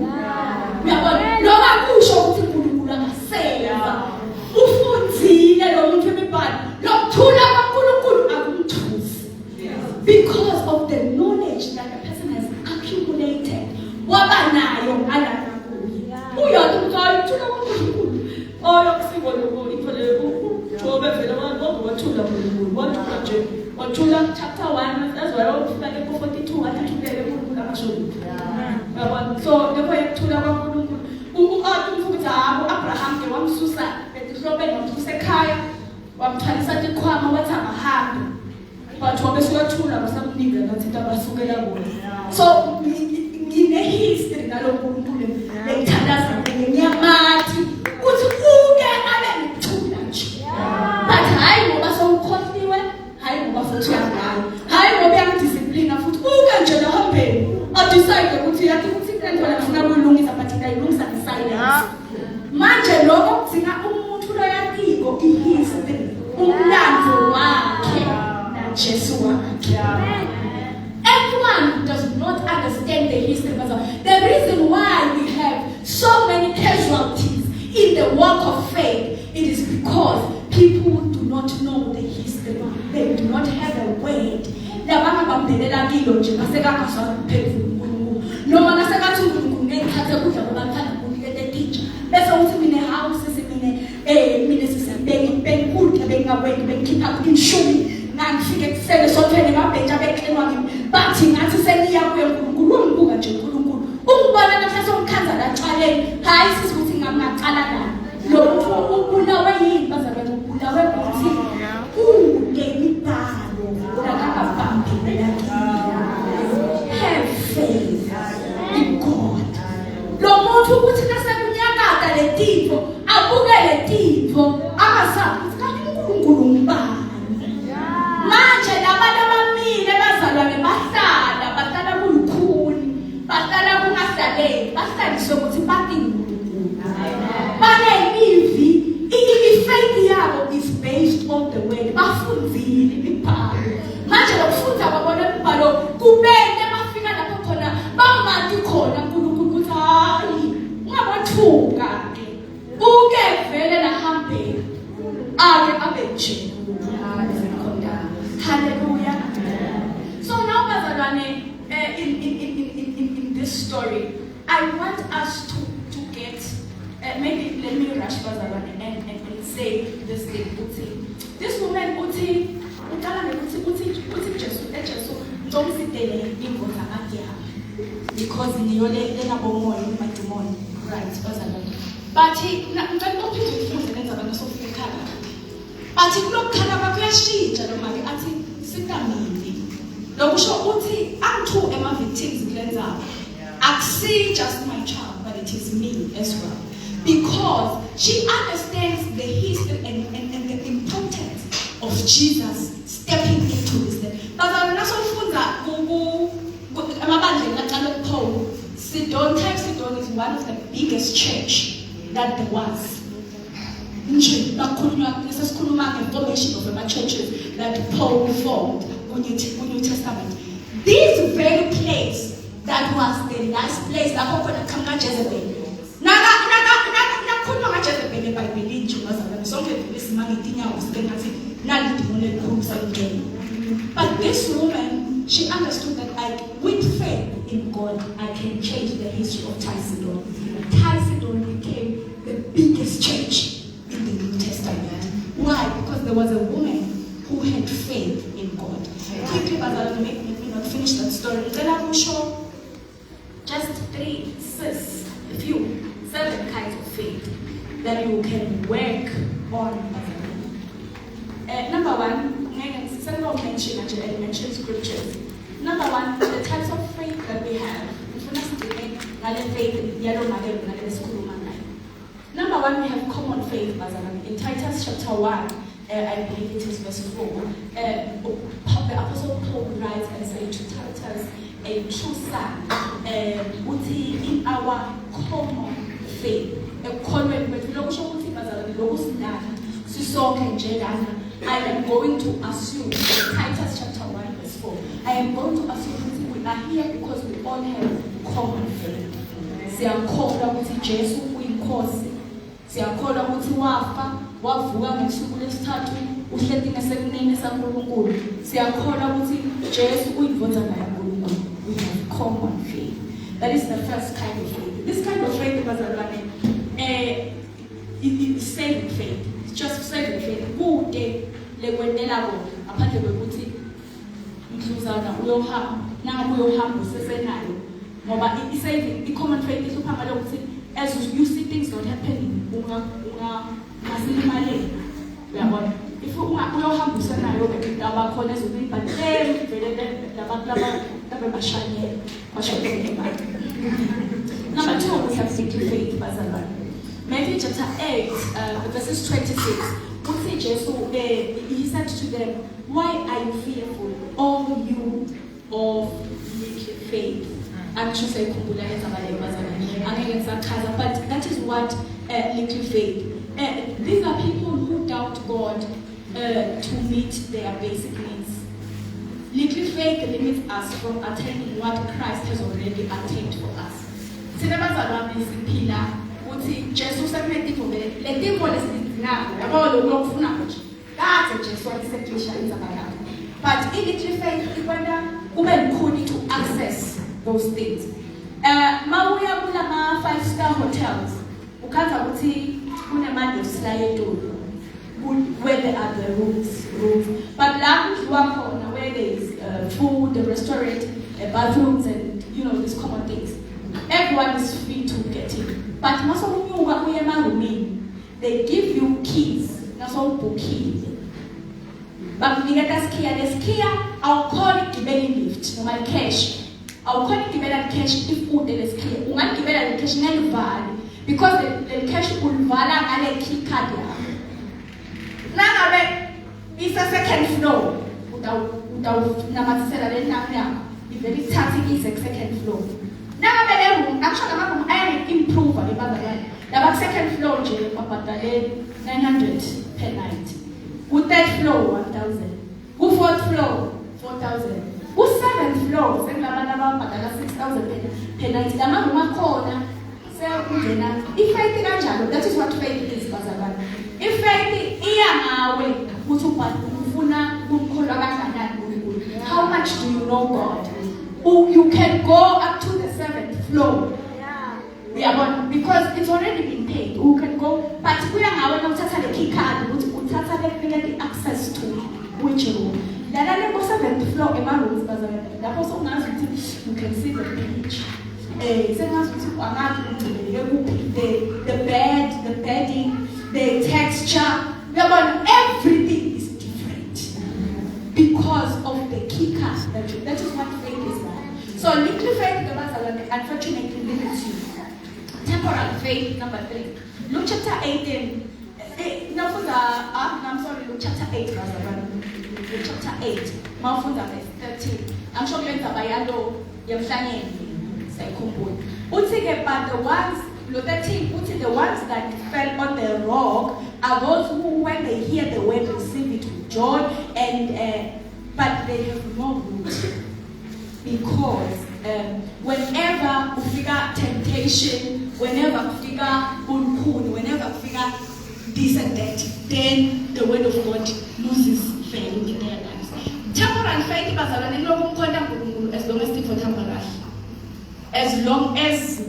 Because of the knowledge that the person has accumulated. Oh, uyathula uNkulunkulu wathula nje wathula chapter 1 that's why wafika lepo 42 wathi thulele uNkulunkulu amashoni yabona so lepo yakuthula kwaNkulunkulu uAtu mfuthu habo Abraham ke wamsusa ehlobeni wamsusa ekhaya wamthwalisa ikhwama wathi ahambe but wabesukathula basamnika ngathi abasukela bona so ngine history nalokho uNkulunkulu lekuthandaza ngenyamathi uthi uke abe ngithula nje but hayi ngoba sowukhothiwe hayi ngoba futhi uyangala hayi ngoba uyangidiscipline futhi uke nje lahambeni adecide ukuthi yathi ukuthi into lafuna ukuyilungisa but ngayilungisa ngesilence manje lokho kudinga umuntu lo yakiko ihistory umlando wakhe naJesu wakhe. Everyone does not understand the history. The reason why we have so many casualties in the walk of faith, it is because people do not know the history. They do not have a word. Labanga bambelela kilo nje basekakaswa kuphezulu uNkulunkulu. Noma nasekathi uNkulunkulu ngekhathe kudla kubathanda kunikele teacher. Bese uthi mina house mina sisibengikudla bengaweki bengikhipha inshumi ngifike kusele sothele mabhentsha beklenwa kimi bathi ngathi seniya kuye uNkulunkulu ungibuka nje uNkulunkulu ungibona namhla somkhanza la tshwaleni hayi sisithi ngamaqala la lo ubulawe yini bazalwane ubulawe ukuthi ungemidalo lakabambile have faith in God lo muntu ukuthi nasekunyakada letipho abuke letipho akasazi kanti uNkulunkulu ngibani manje labantu abamile bazalwane bahlala kulukhuni bahlala kungasaleki bahlaliswe ukuthi bathi uNkulunkulu banemivi i-faith yabo is based on the word bafundile imibhalo manje lokufunda babona imibhalo kubende bafika lapho khona bamati khona uNkulunkulu ukuthi hayi ungabathuka ke uke vele lahambeni ake abe nje hallelujah. So now bazalwane in this story I want us to get maybe let me rush bazalwane and say this thing uthi this woman uthi uqala ukuthi Jesu ntomsidele ingoza akuyapha because niyole lenabomoya umadimoni right bazalwane but ngicela ukuphinde ufunde lenza abantu sofika ekhaya athi kulokukhala kwakho yashintsha lo manje athi sikamini lokusho uthi antu ema-victims kulenzaba akusi just my child but it is me as well because she understands the history and the importance of Jesus stepping into this thing. Bazalwane nasofunda amabandleni aqala kuPaul Sidon is one of the biggest church that there was. Nje bakhulunywa sesikhuluma nge-formation of the churches that Paul formed in the New Testament. This very place that was the last place lapho khona khanga Jezebel. Nakhuluma ngaJezebel eBhayibhelini nje bazalwane sonke lesimanga itinyawo sibengathi nalidimole likhulumisa ingene. But this woman, she understood that with faith in God, I can change the history of Tysidon. Tysidon became the biggest church in the New Testament. Why? Because there was a woman who had faith in God. Quickly, Bazalwane, make me not finish that story. Then I will show just 7 kinds of faith that you can work on. Number 1, several mention scriptures. Number 1, the types of faith that we have. Number 1, we have common faith, bazalwane. In Titus chapter 1, I believe it is verse 4, the Apostle Paul writes and says to Titus, a true son, in our common faith. I am going to assume, Titus chapter 1 verse 4, I am going to assume we are here because we all have common faith. Siyakholwa ukuthi Jesu uyinkosi. Siyakholwa ukuthi wavuka ngosuku lesithathu uhleli ngasekunene saNkulunkulu. Siyakholwa ukuthi Jesu uyindodana kaNkulunkulu. We have common faith. That is the first kind of faith. This kind of faith bazalwane it is saving faith. It's just saving faith. Kude lekwentela bona ngaphandle kokuthi mhluzana uyohamba nangabe uyohamba usesenayo ngoba i-common faith ihlupha ngalokuthi as you see things not happening ungasilimaleli uyabona if uyohamba usenayo abakhona ezobili but vele labe bashanyela bashanyela imali. Number 2, we have victory faith, bazalwane. Matthew chapter 8, verses 26. Uthi Jesu, he said to them, "Why are you fearful, all you of little faith?" I'm sure say kumbula ezabale bazalwane. Angeke ngisakhaza, but that is what little faith. These are people who doubt God to meet their basic needs. Little faith limits us from attaining what Christ has already attained for us. Sinabazalwane siphila uthi Jesu sekumethifo letifo lesidinako yabo lokufuna nje kade Jesu wayesethisha izabakho but little faith ikwenda kube mkhulu to access those things. Mawuya kulama 5-star hotels ukhaza ukuthi kunemali slide where there are the rooms but la kudliwa khona where there is food, the restaurant, bathrooms and these common things. Everyone is free to get in. But they give you keys. That's all book keys. But we get us key. There's key. I'll call it giving lift. No matter cash. I'll call it giving cash if food is key. We want to give it cash in value because the cash will value and the key card. Now it's a second floor. Without namatisela le nanyanga. It's very static. Is a second floor. Now I'm actually I improve the bazalwane. The second floor nje babhadale 900 per night. Ku third floor 1000. Ku fourth floor 4000. Ku seventh floor sekulabantu ababhadala 6000 per night. La room akhona sekungena ifaith kanjalo. That is what faith is bazalwane. Ifaith iya ngawe ukuthi ufuna ukukholwa kangakanani kuNkulunkulu. How much do you know God? You can go up to the 7th floor. Yeah, because it's already been paid. You can go, but we are now not the key card. We get the access to which room. The 7th floor, you can see the beach. The bed, the bedding, the texture. Everything is different because of the key card. That is what faith is. So little faith, unfortunately, limits you. Temporal faith, number 3. Luke chapter 18. Luke chapter 8, Luke chapter 8. Mafunda verse 13. I'm sure you're bayalo yamhlangeni sayikhumbula. Uthi ke but the ones, Luke 13, uthi the ones that fell on the rock are those who when they hear the word receive it with joy and but they have no root. Because whenever we figure temptation, whenever we figure unkhuni, whenever we figure this and that, then the word of God loses value in their lives. Temporal faith bazalwane lokumkhonda uNkulunkulu as long as things temporary. As long as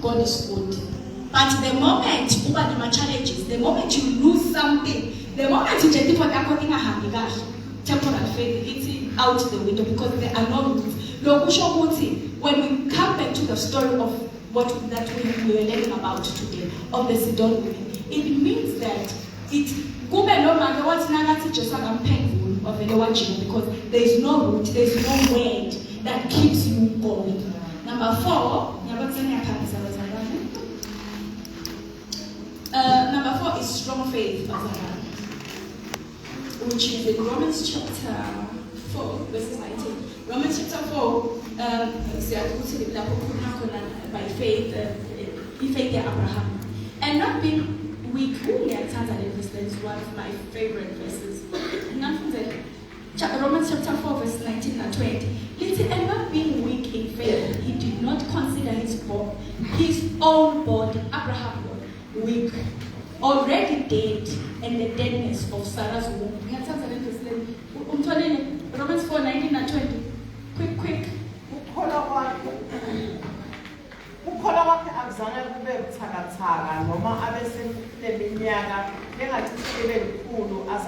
God is good. But the moment uba the challenges, the moment you lose something, the moment you get temporal faith, it's out the window because there are no roots. When we come back to the story of what that we were learning about today, of the Sidon women, it means that it no matter what's negative, just like I'm painful of the watching because there is no root, there is no word that keeps you going. Number 4, number 4 is strong faith, which is in Romans chapter 4, verses 19. Romans chapter 4, by faith, Abraham. And not being weak, that is one of my favorite verses. Romans chapter 4, verse 19 and 20. And not being weak in faith, he did not consider his own body, Abraham, weak, already dead, and the deadness of Sarah's womb. Romans 4, 19 and 20. Quick. Ukholwa kwakhe akuzange kube buthakathaka noma abe seneminyaka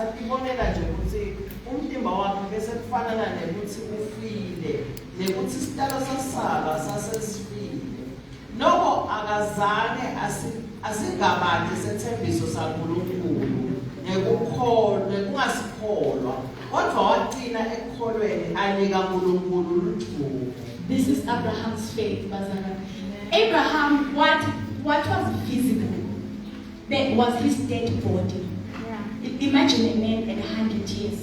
asibonela nje ukuthi umtimba wakhe bese kufanana nekuthi ufile nekuthi isitalo sasala sasesifile lokho akazange asingabantu sethembiso saNkulunkulu nekukholwa nekungasikholwa kodwa waqina ekukholweni anika uNkulunkulu luthuko. This is Abraham's faith, bazalwane. Abraham, what was visible? That was his dead body. Imagine a man at 100 years.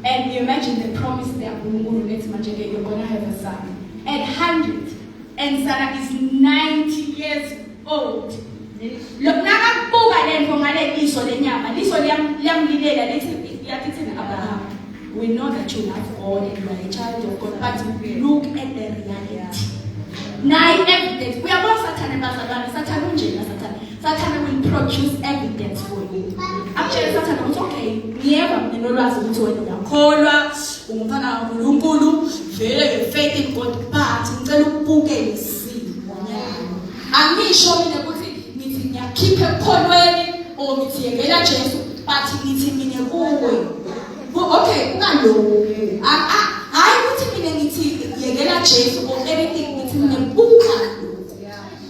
And imagine the promise there, you're going to have a son. At 100. And Sarah is 90 years old. Look, Abraham. We know that you love God and you are a child of God, but look at the reality. Now, evidence. We are both Satan and Satan. Satan will produce evidence for you. Actually, Satan was okay. Never, you know, as we told you, Kola, Umana, Unkulu, very faith in God, but in the book and see. And me show me the good thing. Meeting ya keep a Kola or meeting a Jesus, but meeting in a way. Okay, no. I put him in anything, Yagela Chase or anything within the book.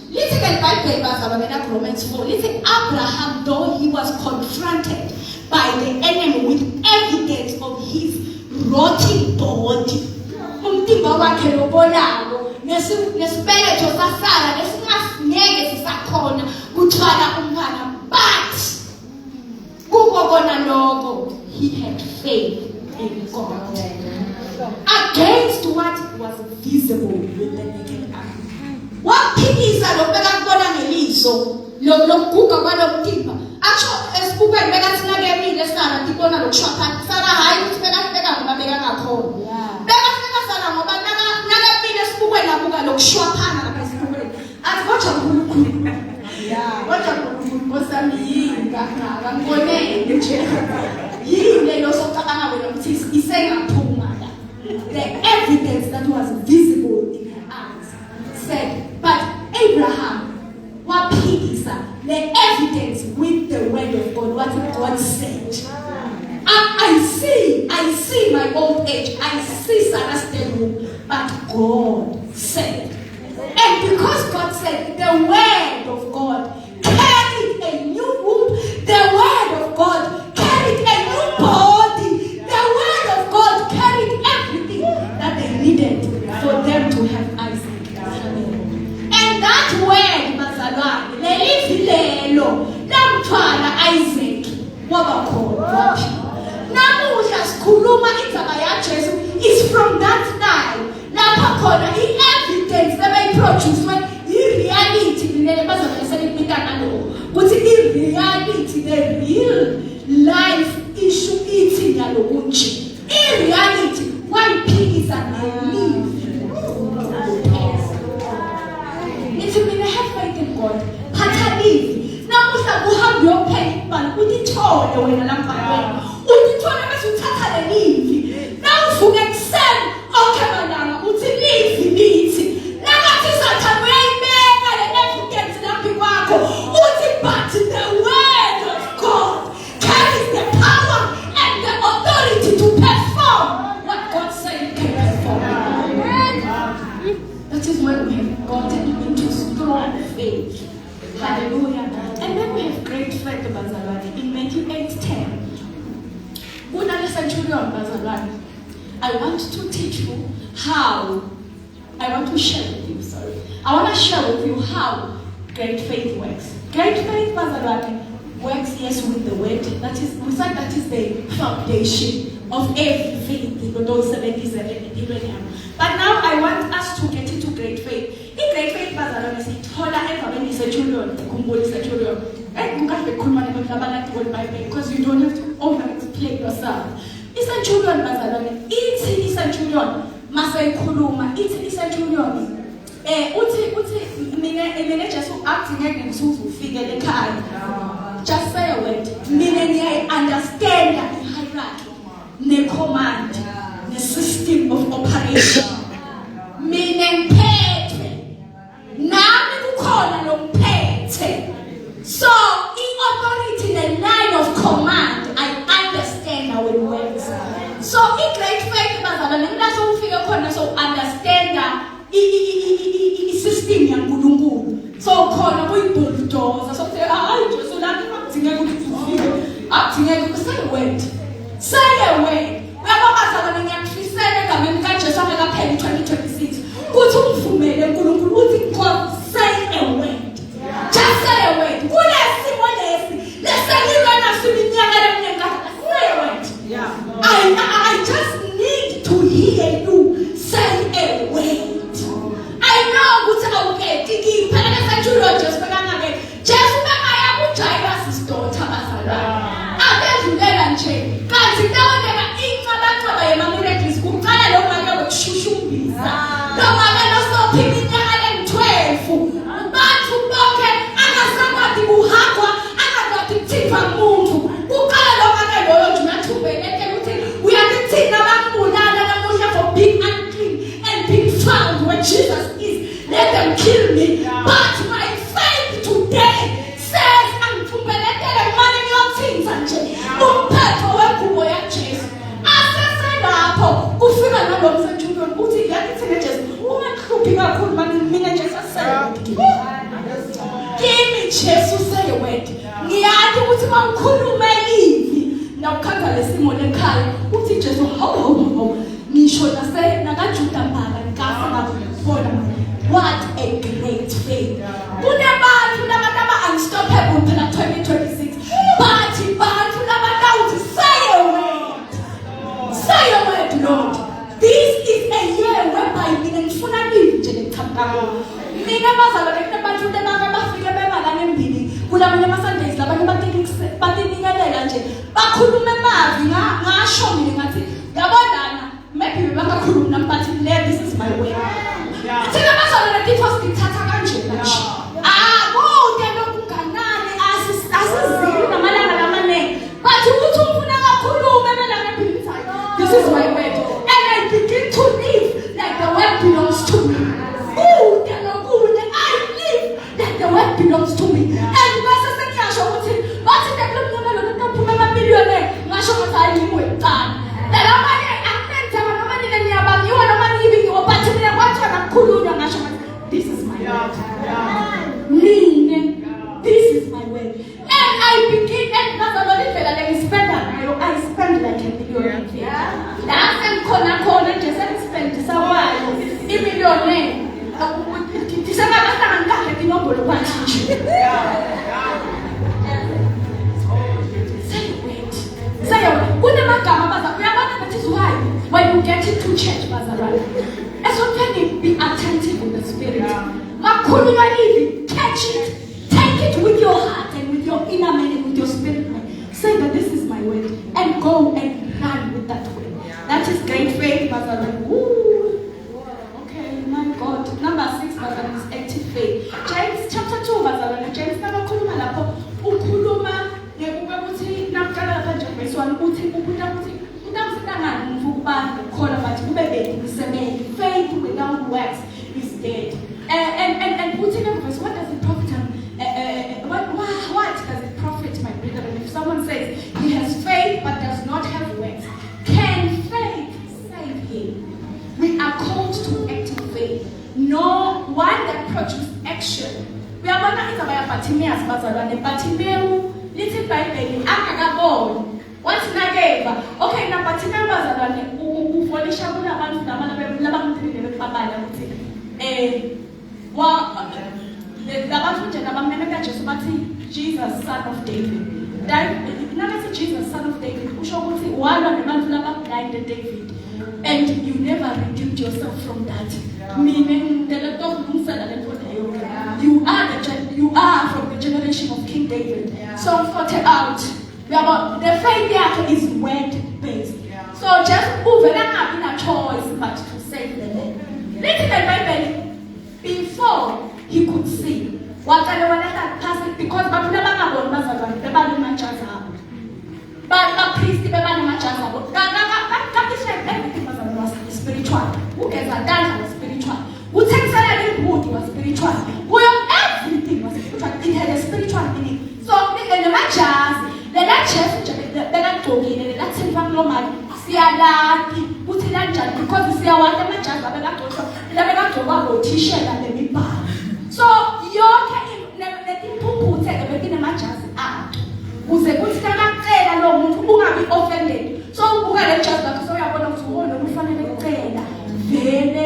Listen at Bible, Romans 4. Listen, Abraham, though he was confronted by the enemy with evidence of his rotting body. But he had faith in God against what was visible with the naked eye. What is a local ngeliso lokuguga kwalomtimba acho esibukweni bekathina kemile sana tibona lokushapha sana hayi ukuthi beka ngoba beka ngakho beka sana ngoba nakemile esibukweni abuka lokushwaphana lapha esibukweni athi kodwa uNkulunkulu kodwa uNkulunkulu bosami yinga ngibonene nje yile losocabanga wena ukuthi isengaphuma la. The evidence that was visible in her eyes said, but Abraham, what is the evidence with the word of God, what God said. I see my old age, I see Sarah's dead womb, but God said. And because God said, the word of God carried a new womb, the word of God carried a new body, the word of God carried everything that they needed for them to have Isaac. And that word, bazalwane, lelifilelo, lamthwala Isaac, wabakhona. Namuhla sikhuluma indaba yaJesu is from that time. Lapha khona i-evidence ebeyiproduced i-reality lele bazalwane selibikana lo. Kuthi i-reality, the real life issue ithi ngalo kunje. I-reality wayiphikisa ngelive. If you have faith in God, patalive. Namuhla kuhambe uyophela ibali utithole wena lamfana. Utithole bese uthatha le live. Nawuvuka ekuseni okhemalanga uthi live lithi. Nakathi Satan uyayibeka le evidence laphi kwakho. Uthi but the word of God carries the power and the authority to perform what God said it can perform. That is when we have gotten into strong faith. Hallelujah. And then we have great faith, bazalwane. In Matthew 8:10. Unale centurion, bazalwane. I want to teach you how. I want to share with you, I want to share with you how great faith works. Great faith, bazalwane, works, yes, with the word. That is, we said that is the foundation of every faith. But now I want us to get into great faith. In great faith, bazalwane, because you don't have to over-explain yourself. Centurion, bazalwane, ithi centurion, masayikhuluma, ithi centurion. Uthi mina Jesu athi ngeke ngizufike ekhaya. Just say a word. Mina ngiya understand the hierarchy, the command, the system of operation. Mina ngiphethe. Nami kukhona lomphethe. So, in authority, the line of command, I understand So i-great faith bazalwane nginaso ufike khona so understanda i-system yaNkulunkulu. So khona kuyibulldozer so say hayi Jesu lami akudingeka ukuthi ufike akudingeka say a word. Uyabona bazalwane ngiyakufisela egameni kaJesu angekapheli 2026 kuthi umvumele uNkulunkulu uthi God say a word. Just say a word. Kulesimo lesi leselilwa naso iminyaka lemnyaka say a word. Yeah. I just need to hear you say a word. I know ukuthi awuketi kiphela ngesajulo Jesu bekangake. Jesu bekaya kuJairus' daughter bazalwane. Abedlulela nje. Kanti ndawoneka incabacaba yema-miracles kuqala lo manje wokushushumbisa. Lo manje nosophi iminyaka le-12. Bantu bonke angasakwazi kuhagwa, angakwazi kuthipha umuntu. Kuqala lo manje loyo nje uyathubeleke ukuthi uyakithina bakubulala namuhla for being unclean and being found where Jesus is. Let them kill me. But my faith today says angithumbelekele manje ngiyothinza nje. Umphetho wengubo yaJesu. Aseselapho kufika nalomsethulo uthi ngiyakithina Jesu. Ungahluphi kakhulu manje mina nje sasele. Kimi Jesu say a word. Ngiyathi ukuthi mangikhulume ivi nawukhanga lesimo lekhaya uthi Jesu hawu ngisho nakaJuda mphaka ngikasa ngabona. What a great faith. Kunabantu labantu unstoppable phela 2026. But bantu labantu say a word. Say a word, Lord. This is a year whereby mina ngifuna live nje ngichapha. Mina bazalwane kunabantu bafike bebalana embili. Kulamanye ama-Sundays labanye batinikelela nje. Bakhuluma emavi ngasho mina ngathi yabonana maybe bebangakhulumi nami but this is my way. Thina bazalwane kithi sithatha kanje manje. Kude lokunganani asizili namalanga lamanene. But ukuthi ufuna kakhuluma belana philisayo. This is my word. And I begin to live like the word belongs to me. I live like the word belongs to me. And bese senyasho ukuthi bathi ngekulumnyama lo ntophuma amamiliyoni ngasho ukuthi ayimwe qala. Lamanye akunenza noma nina niyabangiwa noma niyibiwa but mina kwathi nakukhulunywa ngasho ukuthi this is my word. This is my word. And I begin and bazalwane indlela lengispenda ngayo I spend like a million. La sengikhona nje sengispendisa kwayo imiliyoni. When you get into church, as you be attentive in the spirit. Catch it, take it with your heart and with your inner man and with your spirit. Say that this is my word and go and run with that word. That is great faith, my God. Number 6 is active faith. James chapter 2 James nakakhuluma lapho ukhuluma ngekuthi nakukala lapha nje verse 1 uthi unamsitangani mfukubani khona bathi kube bekusebenza. Faith without works is dead. And uthi in verse what does it profit what does it profit, my brethren, if someone says he has faith but does not have works? Can faith save him? We are called to active faith, no one that produces action. We are not in the Bartimaeus bazalwane. Bartimaeus lithi iBhayibheli akakabona. Wathi nakeva. Okay, na Bartimaeus bazalwane ufolisha kunabantu labamthinde bekubabala ukuthi labantu nje nabamemeka Jesu bathi Jesus son of David. Nathi Jesus son of David usho ukuthi walwa nabantu labablinded David. And you never redeemed yourself from that. Meaning, you are from the generation of King David. So sort it out. The faith is word based. So just move it and have a choice but to save the land. Let's the Bible before he could see what I want that person because but never but a priest everything was spiritual. Who gets a dance was spiritual. Who takes a wood was spiritual. Well, everything was spiritual. It had a spiritual meaning. So in the matches, the church, the talking, and the siyalati uthi kanjani because siyawata amajazi abekagcotshwa labekagcoka ngothishela nemibhalo. So yonke letimphuphuthe betinemajazi abo kuze kuthi nakacela lo muntu ungabi offended. So ubuka le jazi lakho so uyabona ukuthi uwona ufanele ukucela vele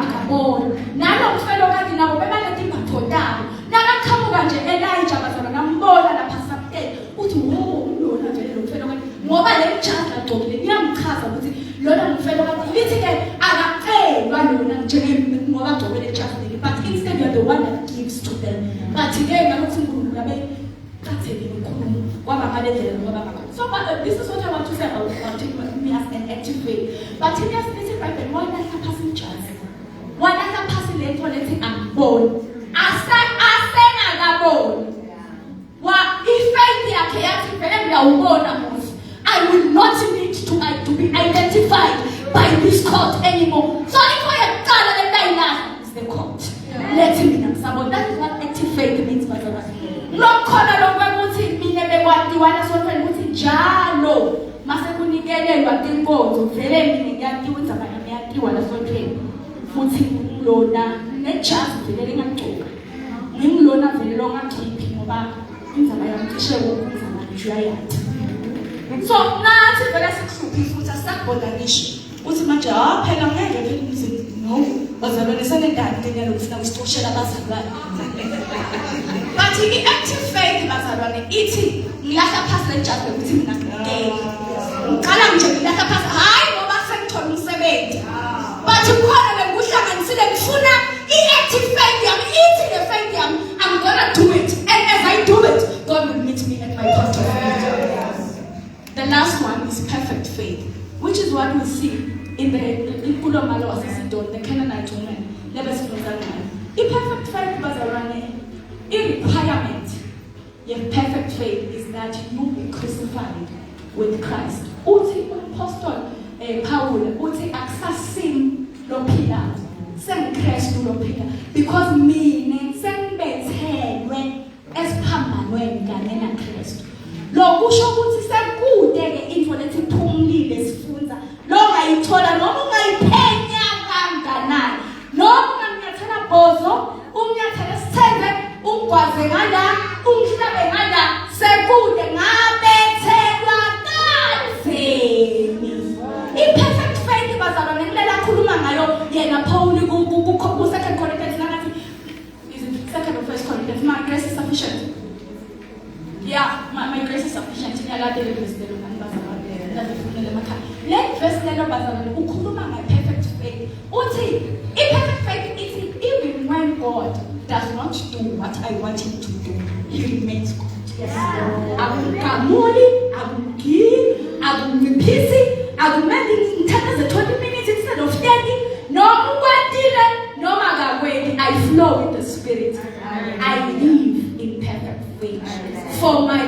akabona nalo mfelo kanti nabo bebaleti imbathodabo nakaqhamuka nje Elijah bazana nambona lapha sapteni uthi lona vele lo mfelo kanti ngoba le jazi lagcokile iyamchaza ukuthi lona mfelo kanti lithi ke akacelwa lona njenge ngoba agcokile jazi but instead you're the one that gives to them. But ke ngalokuthi uNkulunkulu ngabe kathekile ukhuluma kwababalezela ngoba bakho. So this is what I want to say about me as an active faith. But in this listen Bible one that passing chance. One that passing late for letting I'm born. Asengakaboni. Wa ifaith yakhe yathi vele ngiyawubona mos. I will not need to be identified by this court anymore. So if I have done the line is the court. Let him in someone. That is what active faith means, by the way. Lokhona lokwebuthi mina bekwatiwana sonke ukuthi njalo mase kunikelelwa tinkonzo vele mina ngiyatiwa ukuthi abanye ngiyatiwa la sonke futhi lona nejazi vele lingagcoka ngimlona vele lo ngakhiphi ngoba inzaba yamcishe ukuzama nje uyayathi. So nathi vele sikuhluphisa ukuthi asakubodalisha uthi manje phela ngeke phela imizi no bazalwane senendaba kenyalo ufuna usitoshela abazalwane. But in the active faith bazalwane ithi ngilahla phasi le jazi ukuthi mina ngideke ngiqala nje ngilahla phasi hayi ngoba sengithola umsebenzi but ukhona lekuhlanganisile ngifuna i-active faith yami ithi le faith yami I'm gonna do it and as I do it God will meet me at my point of faith. The last one is perfect faith, which is what we see in the Kulomalo Asisidon, the Canaanite woman. The perfect faith bazalwane, a requirement. Your perfect faith is that you be crucified with Christ. Uthi apostle Paul uthi akusasim lophila semkrestu lophila because mina sengibethelwe esiphambanweni kanye naKristu. Lokusho ukuthi sekude ke into lethi phumulile sifunza lo ngayithola noma ungayiphenya kanganani noma unganyathela bozo umnyathela sithende ungwaze ngala umhlabe ngala sekude ngabethelwa kanzeni. I-perfect faith bazalwane kulela khuluma ngayo yena Paul ku 2 Corinthians nakathi is it 2 or 1 Corinthians my grace is sufficient. Yeah, my grace is sufficient. Let verse bazalwane ukhuluma nge-perfect faith. Uthi i-perfect faith is even when God does not do what I want him to do, he remains God. Yes. Akumkamuli, akumgili, akumphisi, akumeli ngithatha 20 minutes instead of 30. Noma ukwatile, noma akakweni, I flow with the Spirit. I live in perfect faith. For my